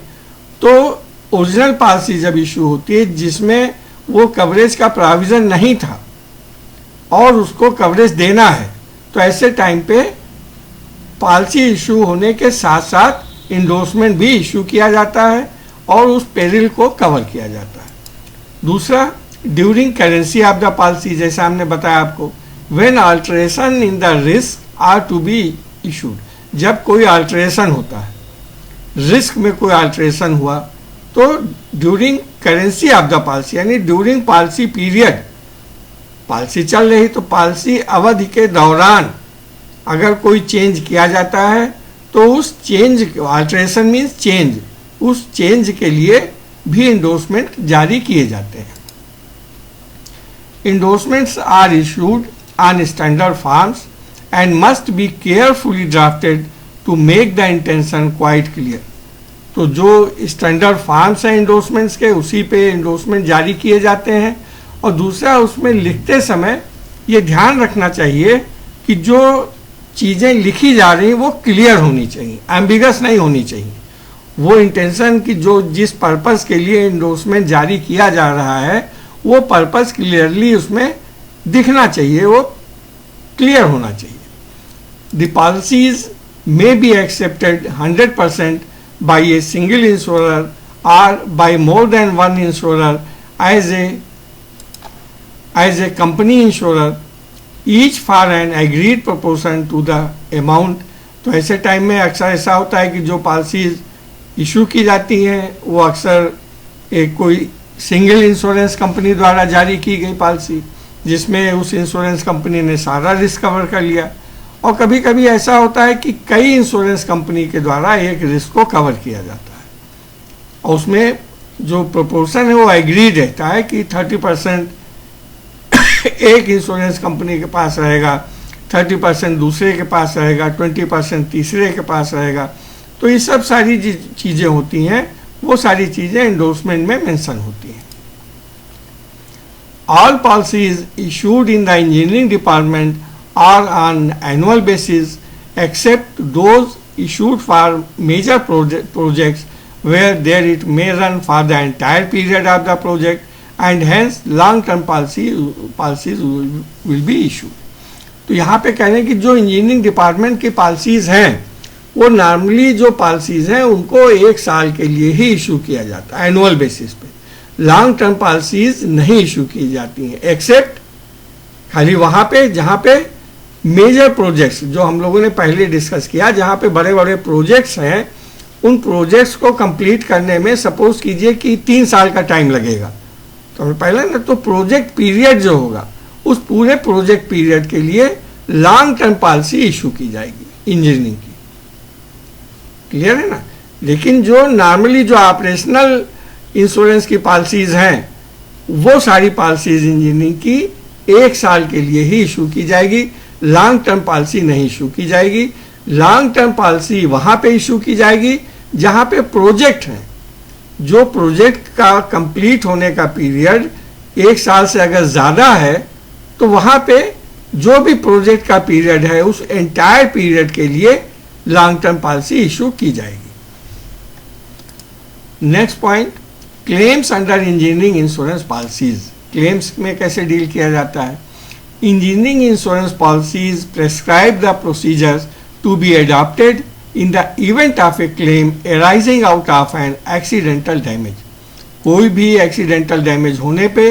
Speaker 1: तो ओरिजिनल पॉलिसी जब इशू होती है जिसमें वो कवरेज का प्रोविजन नहीं था और उसको कवरेज देना है, तो ऐसे टाइम पे पॉलिसी इशू होने के साथ साथ इंडोर्समेंट भी इशू किया जाता है और उस पेरिल को कवर किया जाता है। दूसरा, during currency of the policy, जैसा हमने बताया आपको, when alteration in the risk are to be issued, जब कोई अल्टरेशन होता है, रिस्क में कोई अल्टरेशन हुआ, तो during currency of the policy यानी ड्यूरिंग पॉलिसी पीरियड, पॉलिसी चल रही तो पॉलिसी अवधि के दौरान अगर कोई चेंज किया जाता है तो उस चेंज, अल्टरेशन मीन्स चेंज, उस चेंज के लिए भी इंडोर्समेंट जारी किए जाते हैं। Endorsements are issued on standard forms and must be carefully drafted to make the intention quite clear. तो जो स्टैंडर्ड फॉर्म्स हैं इंडोर्समेंट्स के, उसी पे इंडोर्समेंट जारी किए जाते हैं, और दूसरा उसमें लिखते समय ये ध्यान रखना चाहिए कि जो चीज़ें लिखी जा रही हैं वो क्लियर होनी चाहिए, एम्बिगस नहीं होनी चाहिए। वो इंटेंशन की जो जिस पर्पस के लिए इंडोर्समेंट जारी किया जा रहा है वो पर्पस क्लियरली उसमें दिखना चाहिए, वो क्लियर होना चाहिए. The policies may be accepted 100% by a single insurer or by more than one insurer as a company insurer, each for an agreed proportion to the amount. तो ऐसे टाइम में अक्सर ऐसा होता है कि जो पॉलिसीज इशू की जाती हैं वो अक्सर एक कोई सिंगल इंश्योरेंस कंपनी द्वारा जारी की गई पॉलिसी जिसमें उस इंश्योरेंस कंपनी ने सारा रिस्क कवर कर लिया, और कभी कभी ऐसा होता है कि कई इंश्योरेंस कंपनी के द्वारा एक रिस्क को कवर किया जाता है और उसमें जो प्रोपोर्शन है वो एग्रीड रहता है कि 30% एक इंश्योरेंस कंपनी के पास रहेगा, 30% दूसरे के पास रहेगा, 20% तीसरे के पास रहेगा. तो ये सब सारी चीज़ें होती हैं, वो सारी चीज़ें एंडोर्समेंट में मेंशन होती हैं. All policies issued in the engineering department are on annual basis except those issued for major projects where there it may run for the entire period of the project and hence long term policies will be issued. तो यहाँ पे कह रहे हैं कि जो इंजीनियरिंग डिपार्टमेंट की पॉलिसीज हैं वो नॉर्मली जो पॉलिसीज हैं उनको 1 साल के लिए ही इशू किया जाता है एनुअल बेसिस पे. लॉन्ग टर्म पॉलिसीज नहीं इशू की जाती हैं एक्सेप्ट खाली वहाँ पे जहाँ पे मेजर प्रोजेक्ट्स जो हम लोगों ने पहले डिस्कस किया, जहाँ पे बड़े बड़े प्रोजेक्ट्स हैं उन प्रोजेक्ट्स को कंप्लीट करने में सपोज कीजिए कि 3 साल का टाइम लगेगा, तो पहले ना तो प्रोजेक्ट पीरियड जो होगा उस पूरे प्रोजेक्ट पीरियड के लिए लॉन्ग टर्म पॉलिसी इशू की जाएगी इंजीनियरिंग की. क्लियर है ना. लेकिन जो नॉर्मली जो ऑपरेशनल इंश्योरेंस की पॉलिसीज हैं वो सारी पॉलिसीज इंजीनियरिंग की 1 साल के लिए ही इशू की जाएगी, लॉन्ग टर्म पॉलिसी नहीं इशू की जाएगी. लॉन्ग टर्म पॉलिसी वहाँ पे इशू की जाएगी जहाँ पे प्रोजेक्ट है, जो प्रोजेक्ट का कंप्लीट होने का पीरियड 1 साल से अगर ज़्यादा है तो वहाँ पे जो भी प्रोजेक्ट का पीरियड है उस एंटायर पीरियड के लिए लॉन्ग टर्म पॉलिसी इशू की जाएगी. Next point, claims under engineering insurance policies. Claims में कैसे डील किया जाता है. Engineering insurance policies prescribe the procedures to be adopted in the event of a claim arising out of an accidental damage. कोई भी एक्सीडेंटल डैमेज होने पे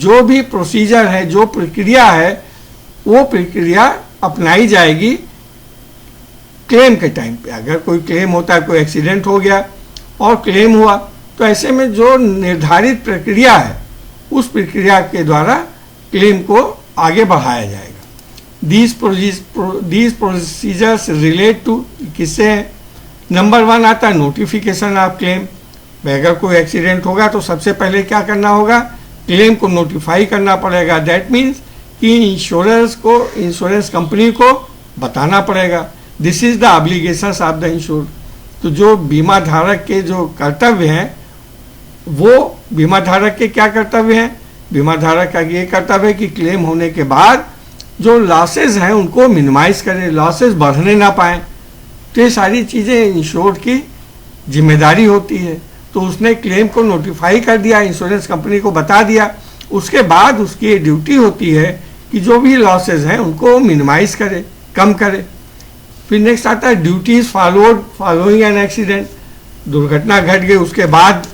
Speaker 1: जो भी प्रोसीजर है, जो प्रक्रिया है, वो प्रक्रिया अपनाई जाएगी क्लेम के टाइम पे. अगर कोई क्लेम होता है, कोई एक्सीडेंट हो गया और क्लेम हुआ, तो ऐसे में जो निर्धारित प्रक्रिया है उस प्रक्रिया के द्वारा क्लेम को आगे बढ़ाया जाएगा. दीज प्रोसीजर्स रिलेट टू किससे. नंबर 1 आता है नोटिफिकेशन ऑफ क्लेम. अगर कोई एक्सीडेंट होगा तो सबसे पहले क्या करना होगा, क्लेम को नोटिफाई करना पड़ेगा. दैट मीन्स कि इंश्योरेंस कंपनी को बताना पड़ेगा. This is the obligations of the insured. तो जो बीमा धारक के जो कर्तव्य हैं वो बीमा धारक के क्या कर्तव्य हैं. बीमा धारक का ये कर्तव्य है कि क्लेम होने के बाद जो लॉसेज हैं उनको मिनिमाइज करें, लॉसेज बढ़ने ना पाएँ. तो ये सारी चीज़ें इंश्योर्ड की जिम्मेदारी होती है. तो उसने क्लेम को नोटिफाई कर दिया, इंश्योरेंस कंपनी को बता दिया, उसके बाद उसकी ये ड्यूटी होती है कि जो भी लॉसेज हैं उनको मिनिमाइज करे, कम करे. फिर नेक्स्ट आता है ड्यूटीज फॉलोइंग एन एक्सीडेंट. दुर्घटना घट गई उसके बाद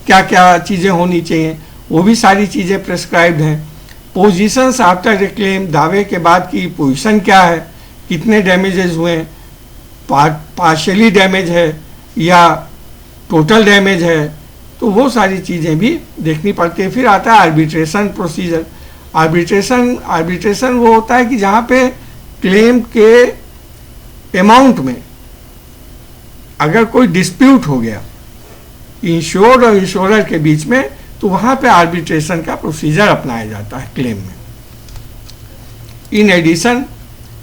Speaker 1: क्या क्या चीज़ें होनी चाहिए, वो भी सारी चीज़ें प्रेस्क्राइब्ड हैं. Positions after a claim. दावे के बाद की पोजीशन क्या है, कितने डैमेजेस हुए हैं, पार्शियली डैमेज है या टोटल डैमेज है, तो वो सारी चीज़ें भी देखनी पड़ती है. फिर आता है आर्बिट्रेशन प्रोसीजर. आर्बिट्रेशन वो होता है कि जहाँ पे क्लेम के अमाउंट में अगर कोई डिस्प्यूट हो गया इंश्योर्ड और इंश्योरर के बीच में, तो वहाँ पे आर्बिट्रेशन का प्रोसीजर अपनाया जाता है क्लेम में. In addition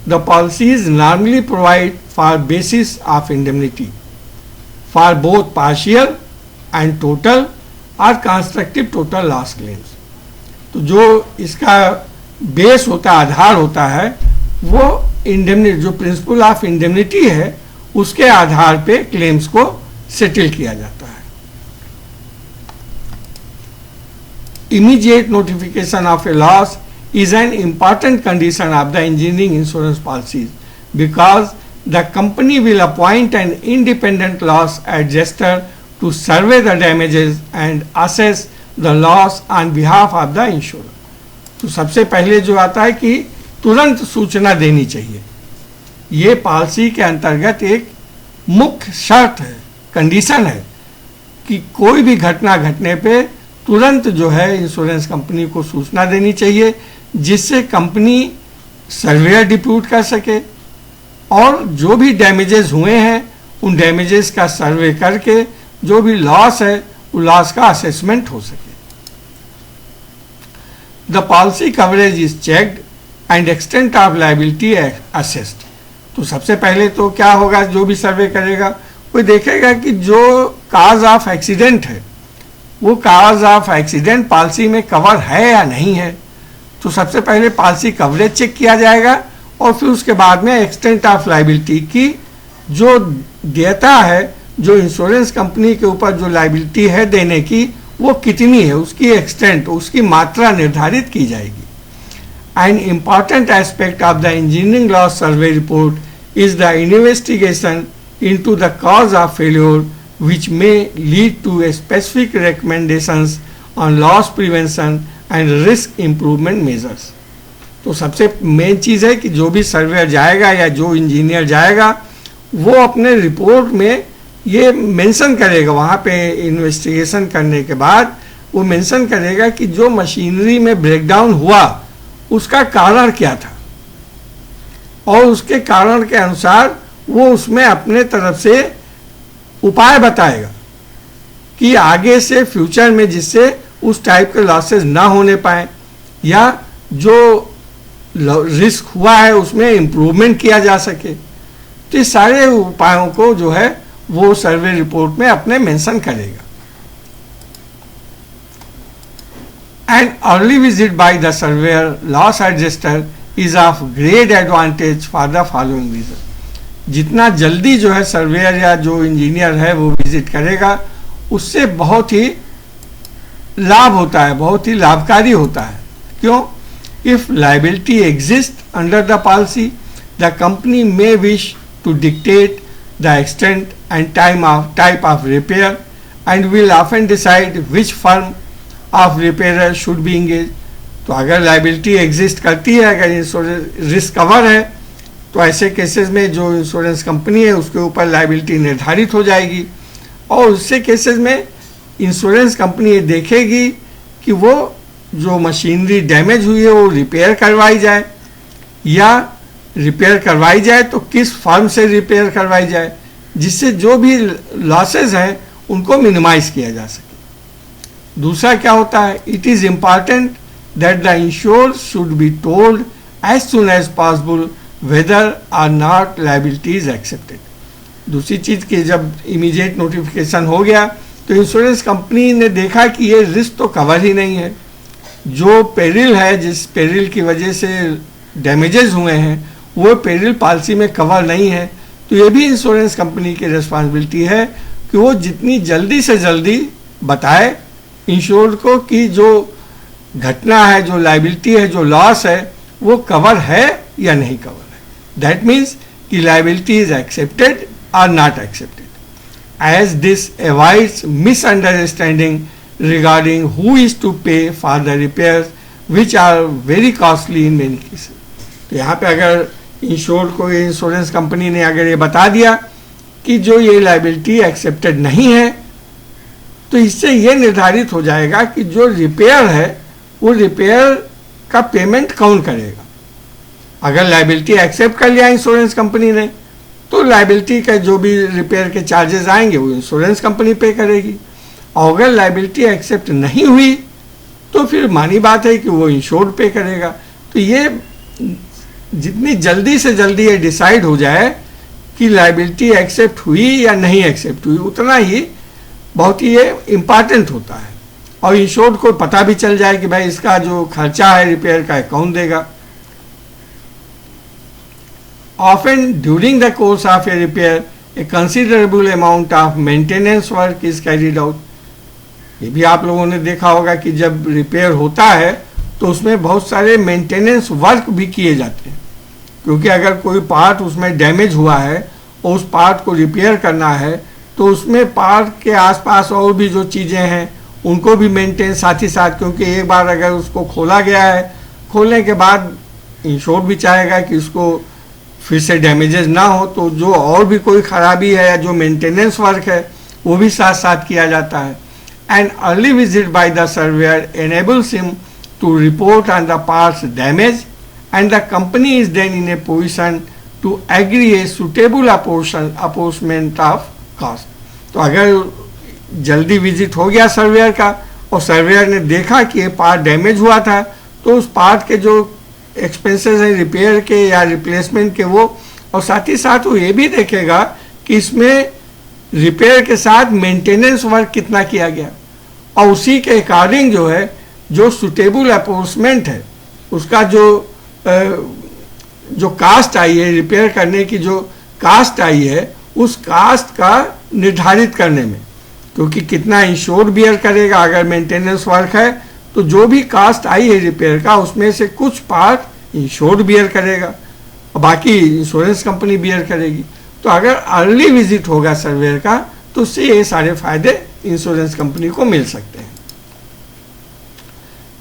Speaker 1: the policies normally provide for basis of indemnity for both partial and total और कंस्ट्रक्टिव टोटल लॉस क्लेम्स. तो जो इसका बेस होता है, आधार होता है, वो इंडेमनिटी जो प्रिंसिपल ऑफ इंडेमनिटी है उसके आधार पे क्लेम्स को सेटल किया जाता है। Immediate notification of a loss is an important condition of the engineering insurance policies because the company will appoint an independent loss adjuster to survey the damages and assess the loss on behalf of the insurer. तो सबसे पहले जो आता है कि तुरंत सूचना देनी चाहिए। ये पॉलिसी के अंतर्गत एक मुख्य शर्त है, कंडीशन है कि कोई भी घटना घटने पे तुरंत जो है इंश्योरेंस कंपनी को सूचना देनी चाहिए, जिससे कंपनी सर्वेयर डिप्यूट कर सके और जो भी डैमेजेस हुए हैं उन डैमेजेस का सर्वे करके जो भी लॉस है वो लॉस का असेसमेंट हो सके। The policy coverage is checked and extent of liability assessed. तो सबसे पहले तो क्या होगा, जो भी सर्वे करेगा वो देखेगा कि जो काज ऑफ एक्सीडेंट है वो काज ऑफ एक्सीडेंट पॉलिसी में कवर है या नहीं है। तो सबसे पहले पॉलिसी कवरेज चेक किया जाएगा और फिर उसके बाद में एक्सटेंट ऑफ लायबिलिटी की जो देता है, जो इंश्योरेंस कंपनी के ऊपर जो लायबिलिटी है देने की वो कितनी है, उसकी एक्सटेंट, उसकी मात्रा निर्धारित की जाएगी। An important aspect of the engineering loss survey report is the investigation into the cause of failure which may lead to a specific recommendations on loss prevention and risk improvement measures. तो सबसे मेन चीज़ है कि जो भी सर्वेयर जाएगा या जो इंजीनियर जाएगा वो अपने रिपोर्ट में ये मेंशन करेगा, वहाँ पे इन्वेस्टिगेशन करने के बाद वो मेंशन करेगा कि जो मशीनरी में ब्रेकडाउन हुआ उसका कारण क्या था और उसके कारण के अनुसार वो उसमें अपने तरफ से उपाय बताएगा कि आगे से फ्यूचर में जिससे उस टाइप के लॉसेस ना होने पाए या जो रिस्क हुआ है उसमें इम्प्रूवमेंट किया जा सके। तो ये सारे उपायों को जो है वो सर्वे रिपोर्ट में अपने मेंशन करेगा। An early visit by the surveyor loss adjuster is of great advantage for the following reason. जितना जल्दी जो है सर्वेयर या जो इंजीनियर है वो विजिट करेगा उससे बहुत ही लाभ होता है, बहुत ही लाभकारी होता है। क्यों? If liability exist under the policy the company may wish to dictate the extent and type of repair and will often decide which firm of repair should be engage. तो अगर लायबिलिटी एग्जिस्ट करती है, अगर इंश्योरेंस रिस्क कवर है, तो ऐसे केसेस में जो इंश्योरेंस कंपनी है उसके ऊपर लायबिलिटी निर्धारित हो जाएगी और उससे केसेस में इंश्योरेंस कंपनी ये देखेगी कि वो जो मशीनरी डैमेज हुई है वो रिपेयर करवाई जाए, या रिपेयर करवाई जाए तो किस फर्म से रिपेयर करवाई जाए, जिससे जो भी लॉसेस हैं उनको मिनिमाइज किया जा सके। दूसरा क्या होता है, it is important that the insured should be told as soon as possible whether or not liability is accepted. दूसरी चीज़ कि जब इमीडिएट नोटिफिकेशन हो गया तो इंश्योरेंस कंपनी ने देखा कि ये रिस्क तो कवर ही नहीं है, जो पेरिल है, जिस पेरिल की वजह से डैमेजेस हुए हैं वो पेरिल पॉलिसी में कवर नहीं है। तो ये भी इंश्योरेंस कंपनी की रिस्पॉन्सिबिलिटी है कि वो जितनी जल्दी से जल्दी बताए इंश्योर्ड को कि जो घटना है, जो लायबिलिटी है, जो लॉस है वो कवर है या नहीं कवर है। दैट मीन्स कि लायबिलिटी इज एक्सेप्टेड और not accepted, as this avoids misunderstanding regarding who is to pay for the repairs which are very costly in many cases. तो यहाँ पे अगर इंश्योर्ड को इंश्योरेंस कंपनी ने अगर ये बता दिया कि जो ये लायबिलिटी एक्सेप्टेड नहीं है, तो इससे ये निर्धारित हो जाएगा कि जो रिपेयर है वो रिपेयर का पेमेंट कौन करेगा। अगर लायबिलिटी एक्सेप्ट कर लिया इंश्योरेंस कंपनी ने तो लायबिलिटी का जो भी रिपेयर के चार्जेस आएंगे वो इंश्योरेंस कंपनी पे करेगी, और अगर लायबिलिटी एक्सेप्ट नहीं हुई तो फिर मानी बात है कि वो इंश्योर्ड पे करेगा। तो ये जितनी जल्दी से जल्दी ये डिसाइड हो जाए कि लायबिलिटी एक्सेप्ट हुई या नहीं एक्सेप्ट हुई, उतना ही बहुत ही ये इम्पॉर्टेंट होता है, और इंश्योर्ड को पता भी चल जाए कि भाई इसका जो खर्चा है रिपेयर का कौन देगा। Often during the course of a repair, A considerable amount of maintenance work is carried out. ये भी आप लोगों ने देखा होगा कि जब रिपेयर होता है तो उसमें बहुत सारे मेंटेनेंस वर्क भी किए जाते हैं, क्योंकि अगर कोई पार्ट उसमें डैमेज हुआ है और उस पार्ट को रिपेयर करना है तो उसमें पार्ट के आसपास और भी जो चीज़ें हैं उनको भी मेंटेन साथ ही साथ, क्योंकि एक बार अगर उसको खोला गया है, खोलने के बाद इंश्योर भी चाहेगा कि उसको फिर से डैमेजेस ना हो, तो जो और भी कोई खराबी है या जो मेंटेनेंस वर्क है वो भी साथ साथ किया जाता है। And early visit by the surveyor enables him to report on the parts damage and the company is then in a position to agree a suitable apportionment of cost। तो अगर जल्दी विजिट हो गया सर्वेयर का और सर्वेयर ने देखा कि ये पार्ट डैमेज हुआ था, तो उस पार्ट के जो एक्सपेंसेस हैं रिपेयर के या रिप्लेसमेंट के वो, और साथ ही साथ वो ये भी देखेगा कि इसमें रिपेयर के साथ मेंटेनेंस वर्क कितना किया गया, और उसी के अकॉर्डिंग जो है जो सुटेबल अपोर्समेंट है उसका जो कास्ट आई है, रिपेयर करने की जो कास्ट आई है उस कास्ट का निर्धारित करने में, क्योंकि कितना इंश्योर बियर करेगा अगर मेंटेनेंस वर्क है तो जो भी कास्ट आई है रिपेयर का उसमें से कुछ पार्ट इंश्योर्ड बियर करेगा और बाकी इंश्योरेंस कंपनी बियर करेगी। तो अगर अर्ली विजिट होगा सर्वेयर का तो उससे ये सारे फायदे इंश्योरेंस कंपनी को मिल सकते हैं।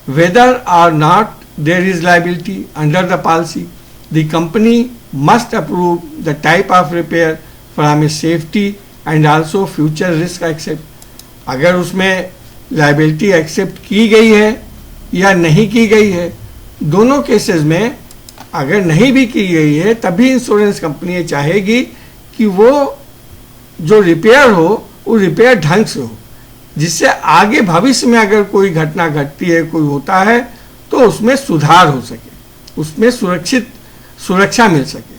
Speaker 1: Whether or not there is liability under the policy, the company must approve the type of repair from a safety and also future risk aspect. अगर उसमें लायबिलिटी एक्सेप्ट की गई है या नहीं की गई है, दोनों केसेस में अगर नहीं भी की गई है तभी इंश्योरेंस कंपनी चाहेगी कि वो जो रिपेयर हो वो रिपेयर ढंग से हो, जिससे आगे भविष्य में अगर कोई घटना घटती है, कोई होता है तो उसमें सुधार हो सके, उसमें सुरक्षा मिल सके।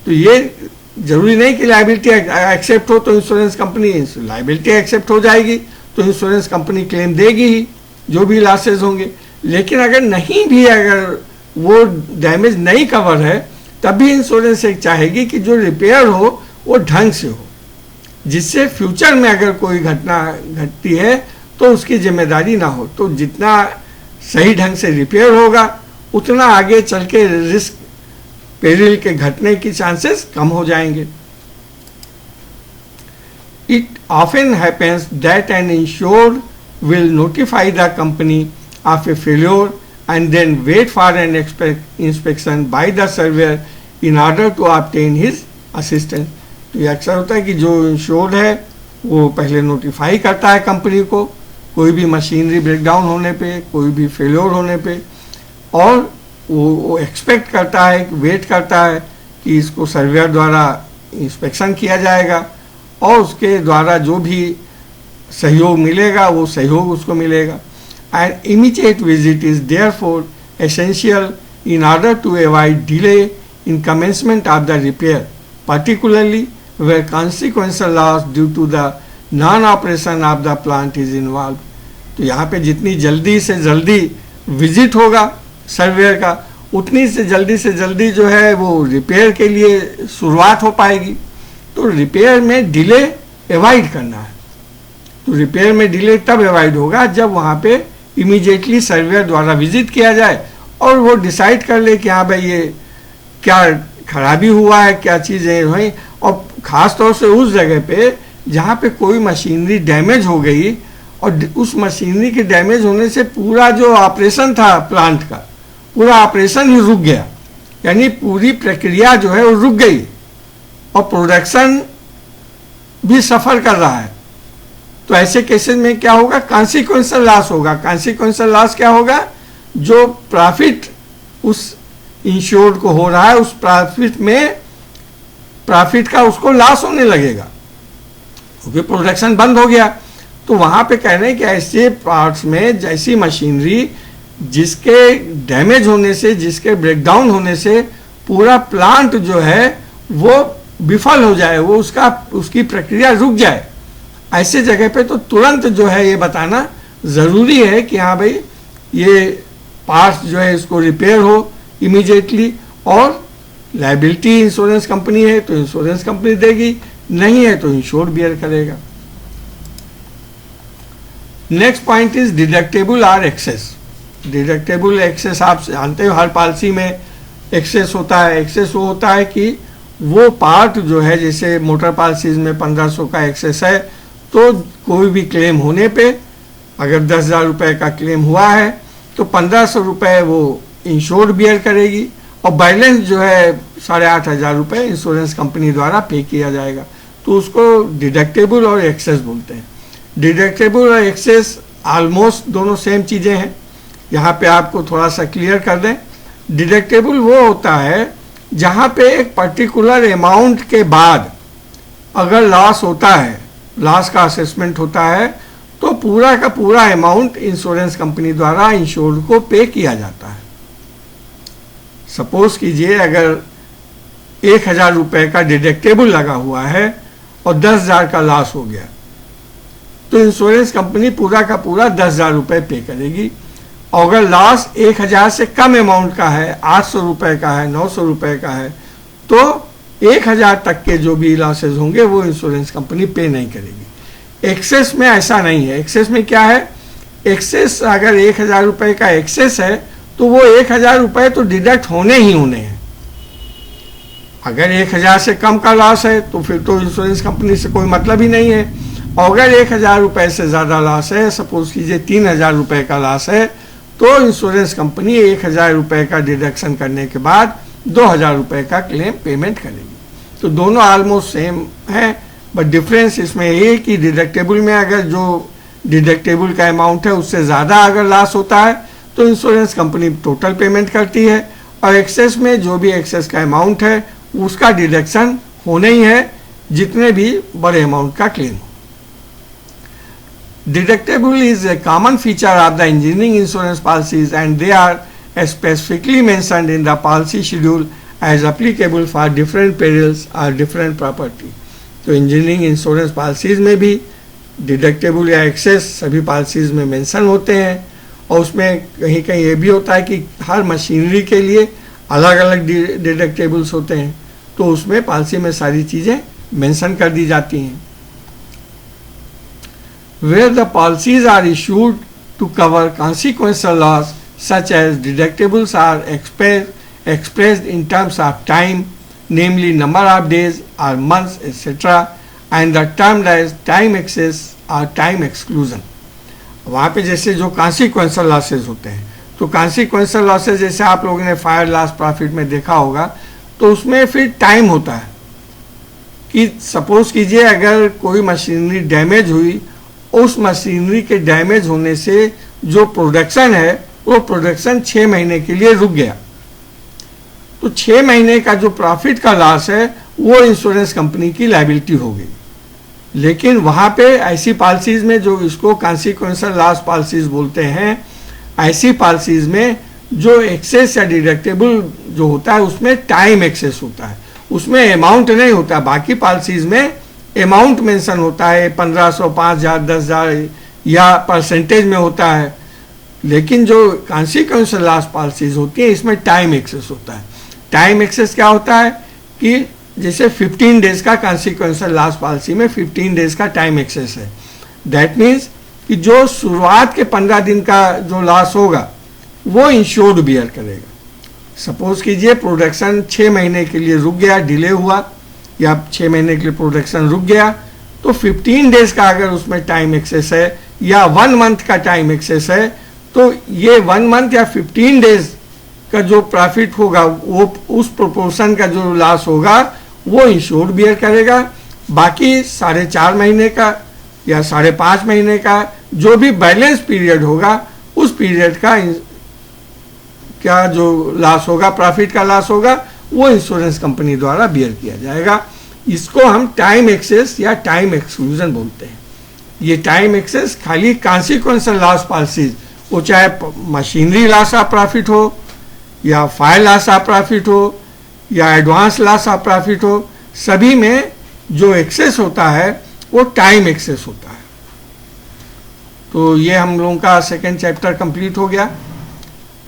Speaker 1: तो ये जरूरी नहीं कि लायबिलिटी एक्सेप्ट हो तो इंश्योरेंस कंपनी, लायबिलिटी एक्सेप्ट हो जाएगी तो इंश्योरेंस कंपनी क्लेम देगी ही जो भी लॉसेज होंगे, लेकिन अगर नहीं भी, अगर वो डैमेज नहीं कवर है तभी इंश्योरेंस एक चाहेगी कि जो रिपेयर हो वो ढंग से हो, जिससे फ्यूचर में अगर कोई घटना घटती है तो उसकी जिम्मेदारी ना हो। तो जितना सही ढंग से रिपेयर होगा उतना आगे चल के रिस्क पेरिल के घटने की चांसेस कम हो जाएंगे। It often happens that an insured will notify the company of a failure and then wait for an inspection by the surveyor in order to obtain his assistance। तो ये अक्सर होता है कि जो इंश्योर्ड है वो पहले नोटिफाई करता है कंपनी को कोई भी मशीनरी ब्रेकडाउन होने पे, कोई भी फेल्योर होने पे, और वो एक्सपेक्ट करता है, वेट करता है कि इसको सर्वेयर द्वारा इंस्पेक्शन किया जाएगा और उसके द्वारा जो भी सहयोग मिलेगा वो सहयोग उसको मिलेगा। And immediate visit is therefore essential in order to avoid delay in commencement of the repair, particularly where consequential loss due to the non-operation of the plant is involved। तो यहाँ पे जितनी जल्दी से जल्दी विजिट होगा सर्वेयर का उतनी से जल्दी जो है वो रिपेयर के लिए शुरुआत हो पाएगी। तो रिपेयर में डिले अवॉइड करना है, तो रिपेयर में डिले तब अवॉइड होगा जब वहाँ पे इमीडिएटली सर्वेयर द्वारा विजिट किया जाए और वो डिसाइड कर ले कि हाँ भाई ये क्या खराबी हुआ है, क्या चीज़ें हुई, और ख़ास तौर से उस जगह पे जहाँ पे कोई मशीनरी डैमेज हो गई और उस मशीनरी के डैमेज होने से पूरा जो ऑपरेशन था प्लांट का, पूरा ऑपरेशन ही रुक गया, यानी पूरी प्रक्रिया जो है वो रुक गई और प्रोडक्शन भी सफ़र कर रहा है। तो ऐसे केसेस में क्या होगा, कॉन्सिक्वेंशियल लॉस होगा। कॉन्सिक्वेंशियल लॉस क्या होगा, जो प्रॉफिट उस इंश्योर्ड को हो रहा है उस प्रॉफिट का उसको लॉस होने लगेगा क्योंकि प्रोडक्शन बंद हो गया। तो वहाँ पे कह रहे हैं कि ऐसे पार्ट्स में जैसी मशीनरी जिसके डैमेज होने से, जिसके ब्रेकडाउन होने से पूरा प्लांट जो है वो विफल हो जाए, वो उसकी प्रक्रिया रुक जाए, ऐसे जगह पे तो तुरंत जो है ये बताना ज़रूरी है कि हाँ भाई ये पार्ट्स जो है इसको रिपेयर हो इमीडिएटली और लायबिलिटी इंश्योरेंस कंपनी है तो इंश्योरेंस कंपनी देगी, नहीं है तो इंश्योर्ड बियर करेगा। नेक्स्ट पॉइंट इज डिडक्टेबल और एक्सेस। डिडक्टेबल एक्सेस आप जानते हो हर पॉलिसी में एक्सेस होता है। एक्सेस वो होता है कि वो पार्ट जो है, जैसे मोटर पॉलिसीज में 1500 का एक्सेस है, तो कोई भी क्लेम होने पे अगर 10,000 रुपये का क्लेम हुआ है तो 1500 रुपये वो इंश्योर्ड बियर करेगी और बैलेंस जो है 8,500 रुपये इंश्योरेंस कंपनी द्वारा पे किया जाएगा। तो उसको डिडक्टेबल और एक्सेस बोलते हैं। डिडक्टेबल और एक्सेस ऑलमोस्ट दोनों सेम चीज़ें हैं। यहाँ पे आपको थोड़ा सा क्लियर कर दें, डिडक्टेबल वो होता है जहाँ पे एक पर्टिकुलर अमाउंट के बाद अगर लॉस होता है, लॉस का असेसमेंट होता है, तो पूरा का पूरा अमाउंट इंश्योरेंस कंपनी द्वारा इंश्योर्ड को पे किया जाता है। सपोज कीजिए अगर 1,000 रुपये का डिडक्टेबल लगा हुआ है और 10,000 का लॉस हो गया, तो इंश्योरेंस कंपनी पूरा का पूरा 10,000 रुपये पे करेगी। और अगर लॉस 1,000 से कम अमाउंट का है, 800 रुपये का है, 900 रुपये का है, तो 1,000 तक के जो भी लॉसेज होंगे वो इंश्योरेंस कंपनी पे नहीं करेगी। एक्सेस में ऐसा नहीं है। एक्सेस में क्या है, एक्सेस अगर 1,000 रुपये का एक्सेस है तो वो 1,000 रुपये तो डिडक्ट होने ही होने हैं। अगर 1,000 से कम का लॉस है तो फिर तो इंश्योरेंस कंपनी से कोई मतलब ही नहीं है। और अगर 1,000 रुपये से ज़्यादा लॉस है, सपोज कीजिए 3,000 रुपये का लॉस है, तो इंश्योरेंस कंपनी 1,000 रुपये का डिडक्शन करने के बाद 2,000 रुपये का क्लेम पेमेंट करेगी। तो दोनों ऑलमोस्ट सेम है, बट डिफरेंस इसमें ये कि डिडक्टेबल में अगर जो डिडक्टेबल का अमाउंट है उससे ज़्यादा अगर लॉस होता है तो इंश्योरेंस कंपनी टोटल पेमेंट करती है, और एक्सेस में जो भी एक्सेस का अमाउंट है उसका डिडक्शन होना ही है, जितने भी बड़े अमाउंट का क्लेम हो। Deductible is a common feature of the engineering insurance policies, and they are specifically mentioned in the policy schedule as applicable for different perils or different property. तो इंजीनियरिंग इंश्योरेंस पॉलिसीज़ में भी डिडक्टेबल या एक्सेस सभी पॉलिसीज़ में मेंशन होते हैं, और उसमें कहीं कहीं ये भी होता है कि हर मशीनरी के लिए अलग अलग डिडक्टेबल्स होते हैं, तो उसमें पॉलिसी में सारी चीज़ें मेंशन कर दी जाती हैं। Where the policies are issued to cover consequential loss, such as deductibles are expressed in terms of time, namely number of days or months, etc., and the termed as time excess or time exclusion. वहाँ पे जैसे जो consequential losses होते हैं, तो consequential losses जैसे आप लोगों ने फायर लॉस प्रॉफिट में देखा होगा, तो उसमें फिर टाइम होता है कि सपोज कीजिए अगर कोई मशीनरी डैमेज हुई, उस मशीनरी के डैमेज होने से जो प्रोडक्शन है वो प्रोडक्शन 6 महीने के लिए रुक गया, तो 6 महीने का जो प्रॉफिट का लॉस है वो इंश्योरेंस कंपनी की लायबिलिटी हो गई। लेकिन वहाँ पे ऐसी पॉलिसीज़ में जो इसको कॉन्सिक्वेंशियल लॉस पॉलिसीज़ बोलते हैं, ऐसी पॉलिसीज़ में जो एक्सेस या डिडक्टेबल जो होता है उसमें टाइम एक्सेस होता है, उसमें अमाउंट नहीं होता। बाकी पॉलिसीज़ में अमाउंट मेंशन होता है, 1500, 5,000, 10,000 या परसेंटेज में होता है। लेकिन जो कॉन्सिक्वेंशियल लॉस पॉलिसीज होती है इसमें टाइम एक्सेस होता है। टाइम एक्सेस क्या होता है कि जैसे 15 डेज का कॉन्सिक्वेंशियल लॉस पॉलिसी में 15 डेज का टाइम एक्सेस है। दैट मीन्स कि जो शुरुआत के 15 दिन का जो लॉस होगा वो इंश्योर्ड बियर करेगा। सपोज कीजिए प्रोडक्शन 6 महीने के लिए रुक गया, डिले हुआ, या 6 महीने के लिए प्रोडक्शन रुक गया, तो 15 डेज का अगर उसमें टाइम एक्सेस है या 1 मंथ का टाइम एक्सेस है, तो ये 1 मंथ या 15 डेज का जो प्रॉफिट होगा वो उस प्रोपोर्शन का जो लॉस होगा वो इंश्योर्ड बियर करेगा। बाकी 4.5 महीने का या 5.5 महीने का जो भी बैलेंस पीरियड होगा उस पीरियड का क्या जो लॉस होगा, प्रॉफिट का लॉस होगा, वो इंश्योरेंस कंपनी द्वारा बियर किया जाएगा। इसको हम टाइम एक्सेस या टाइम एक्सक्लूजन बोलते हैं। ये टाइम एक्सेस खाली कॉन्सिक्वेंशियल लॉस पॉलिसीज, वो चाहे मशीनरी लॉस ऑफ प्रॉफिट हो या फायर लॉस ऑफ प्रॉफिट हो या एडवांस लॉस ऑफ प्रॉफिट हो, सभी में जो एक्सेस होता है वो टाइम एक्सेस होता है। तो ये हम लोगों का सेकेंड चैप्टर कंप्लीट हो गया।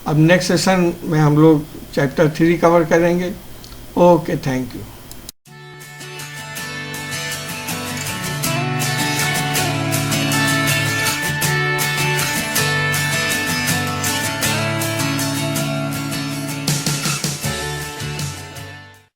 Speaker 1: अब नेक्स्ट सेशन में हम लोग चैप्टर 3 कवर करेंगे ओके, थैंक यू।